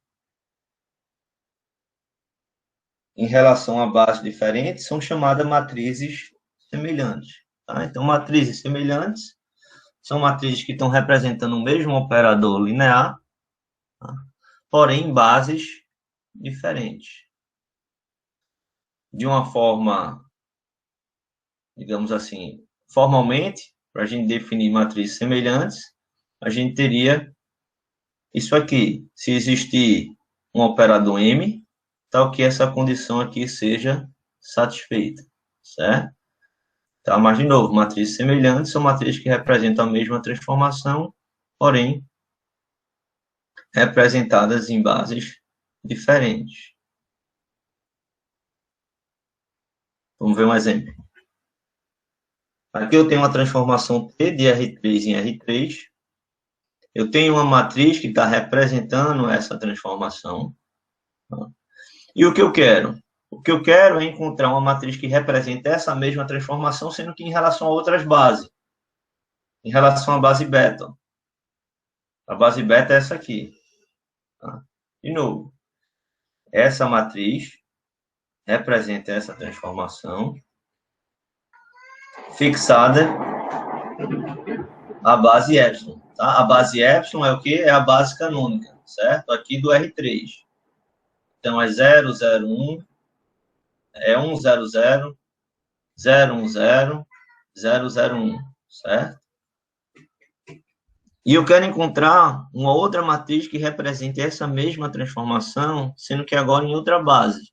em relação a bases diferentes, são chamadas matrizes semelhantes. Tá? Então, matrizes semelhantes são matrizes que estão representando o mesmo operador linear, tá? Porém, em bases diferentes. De uma forma, digamos assim, formalmente, para a gente definir matrizes semelhantes, a gente teria isso aqui. Se existir um operador M, tal que essa condição aqui seja satisfeita, certo? Tá? Mas, de novo, matrizes semelhantes são matrizes que representam a mesma transformação, porém, representadas em bases diferentes. Vamos ver um exemplo. Aqui eu tenho uma transformação T de R3 em R3. Eu tenho uma matriz que está representando essa transformação. E o que eu quero? O que eu quero é encontrar uma matriz que represente essa mesma transformação, sendo que em relação a outras bases. Em relação à base beta. A base beta é essa aqui. Tá? De novo, essa matriz representa essa transformação fixada à base epsilon. Tá? A base epsilon é o quê? É a base canônica, certo? Aqui do R3. Então, é 001, é 100, 010, 001, certo? E eu quero encontrar uma outra matriz que represente essa mesma transformação, sendo que agora em outra base.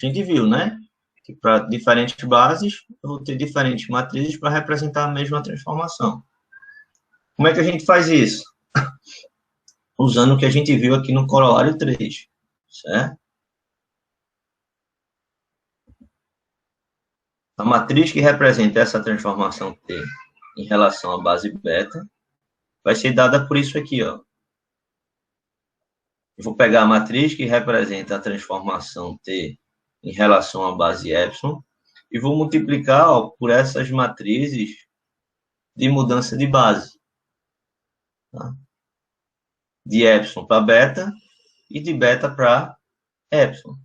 A gente viu, né? Que para diferentes bases, eu vou ter diferentes matrizes para representar a mesma transformação. Como é que a gente faz isso? Usando o que a gente viu aqui no corolário 3, certo? A matriz que representa essa transformação T em relação à base beta vai ser dada por isso aqui, ó. Eu vou pegar a matriz que representa a transformação T em relação à base epsilon e vou multiplicar, ó, por essas matrizes de mudança de base. Tá? De epsilon para beta e de beta para epsilon.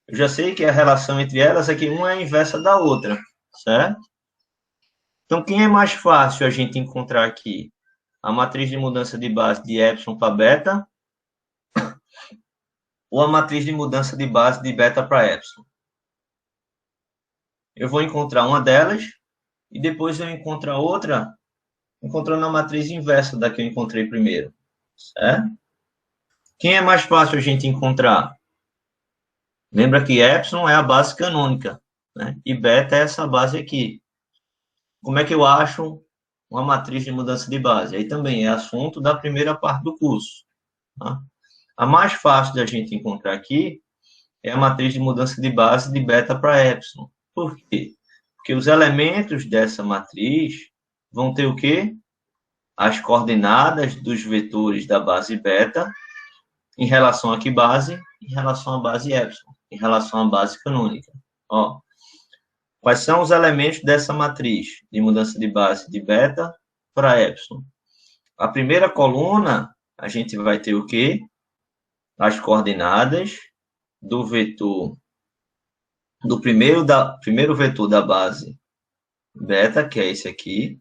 Eu já sei que a relação entre elas é que uma é a inversa da outra, certo? Então, quem é mais fácil a gente encontrar aqui? A matriz de mudança de base de epsilon para beta ou a matriz de mudança de base de beta para epsilon? Eu vou encontrar uma delas e depois eu encontro a outra encontrando a matriz inversa da que eu encontrei primeiro, certo? Quem é mais fácil a gente encontrar? Lembra que epsilon é a base canônica, né? E beta é essa base aqui. Como é que eu acho uma matriz de mudança de base? Aí também é assunto da primeira parte do curso. Tá? A mais fácil da gente encontrar aqui é a matriz de mudança de base de beta para epsilon. Por quê? Porque os elementos dessa matriz vão ter o quê? As coordenadas dos vetores da base beta em relação a que base? Em relação à base epsilon, em relação à base canônica. Ó, quais são os elementos dessa matriz de mudança de base de beta para epsilon? A primeira coluna, a gente vai ter o quê? As coordenadas do vetor, do primeiro vetor da base beta, que é esse aqui,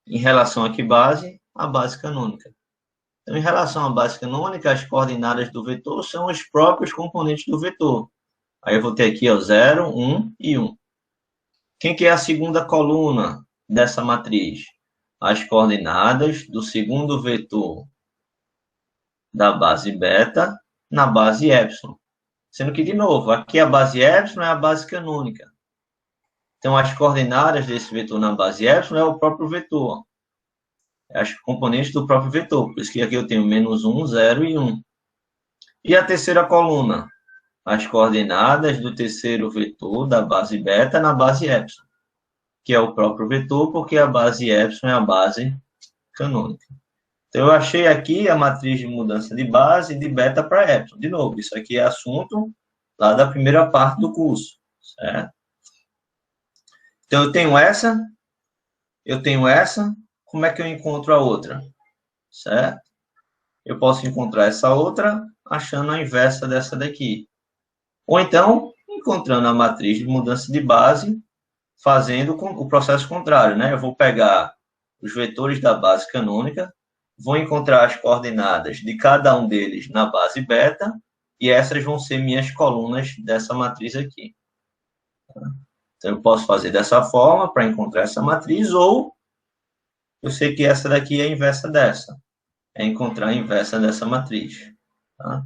em relação a que base? A base canônica. Então, em relação à base canônica, as coordenadas do vetor são os próprios componentes do vetor. Aí eu vou ter aqui, ó, 0, 1 e 1. Quem que é a segunda coluna dessa matriz? As coordenadas do segundo vetor da base beta na base epsilon. Sendo que, de novo, aqui a base epsilon é a base canônica. Então, as coordenadas desse vetor na base epsilon é o próprio vetor. É as componentes do próprio vetor. Por isso que aqui eu tenho menos 1, 0 e 1. E a terceira coluna? As coordenadas do terceiro vetor da base beta na base epsilon, que é o próprio vetor, porque a base epsilon é a base canônica. Então, eu achei aqui a matriz de mudança de base de beta para epsilon. De novo, isso aqui é assunto lá da primeira parte do curso, certo? Então, eu tenho essa, como é que eu encontro a outra? Certo? Eu posso encontrar essa outra achando a inversa dessa daqui. Ou então, encontrando a matriz de mudança de base, fazendo o processo contrário, né? Eu vou pegar os vetores da base canônica, vou encontrar as coordenadas de cada um deles na base beta, e essas vão ser minhas colunas dessa matriz aqui. Então, eu posso fazer dessa forma para encontrar essa matriz, ou eu sei que essa daqui é a inversa dessa. É encontrar a inversa dessa matriz. Tá?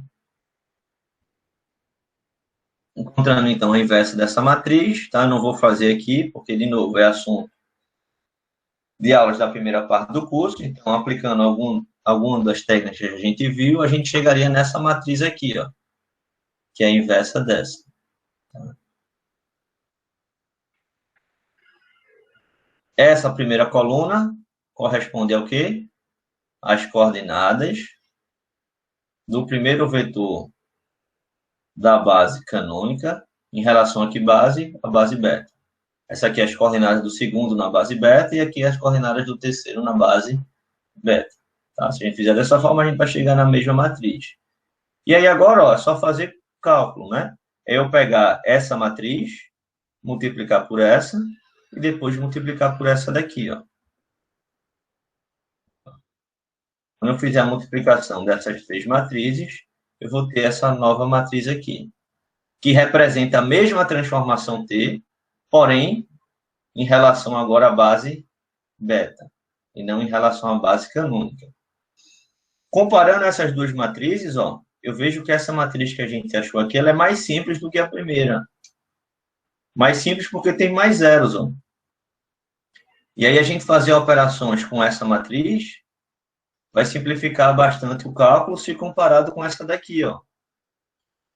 Encontrando, então, a inversa dessa matriz, tá? Eu não vou fazer aqui, porque, de novo, é assunto de aulas da primeira parte do curso. Então, aplicando alguma das técnicas que a gente viu, a gente chegaria nessa matriz aqui, ó, que é a inversa dessa. Essa primeira coluna corresponde ao quê? As coordenadas do primeiro vetor da base canônica em relação a que base? A base beta. Essa aqui é as coordenadas do segundo na base beta e aqui as coordenadas do terceiro na base beta. Tá? Se a gente fizer dessa forma, a gente vai chegar na mesma matriz. E aí agora, ó, é só fazer cálculo, né? É eu pegar essa matriz, multiplicar por essa e depois multiplicar por essa daqui, ó. Quando eu fizer a multiplicação dessas três matrizes, eu vou ter essa nova matriz aqui, que representa a mesma transformação T, porém, em relação agora à base beta, e não em relação à base canônica. Comparando essas duas matrizes, ó, eu vejo que essa matriz que a gente achou aqui, ela é mais simples do que a primeira. Mais simples porque tem mais zeros, ó. E aí a gente fazer operações com essa matriz vai simplificar bastante o cálculo se comparado com essa daqui, ó.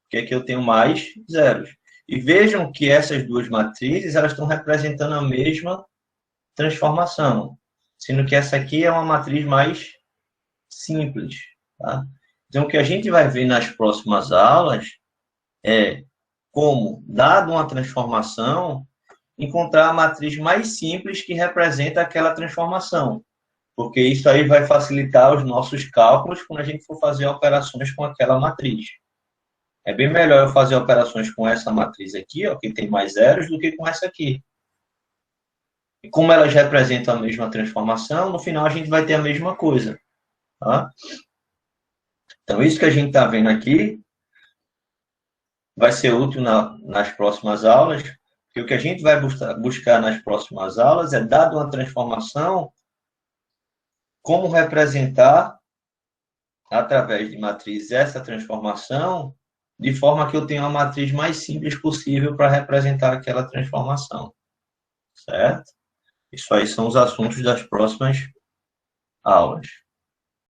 Porque aqui eu tenho mais zeros. E vejam que essas duas matrizes, elas estão representando a mesma transformação, sendo que essa aqui é uma matriz mais simples, tá? Então, o que a gente vai ver nas próximas aulas é como, dado uma transformação, encontrar a matriz mais simples que representa aquela transformação, porque isso aí vai facilitar os nossos cálculos quando a gente for fazer operações com aquela matriz. É bem melhor eu fazer operações com essa matriz aqui, ó, que tem mais zeros, do que com essa aqui. E como elas representam a mesma transformação, no final a gente vai ter a mesma coisa. Tá? Então, isso que a gente está vendo aqui vai ser útil nas próximas aulas, porque o que a gente vai buscar nas próximas aulas é, dado uma transformação, como representar, através de matriz, essa transformação, de forma que eu tenha uma matriz mais simples possível para representar aquela transformação. Certo? Isso aí são os assuntos das próximas aulas.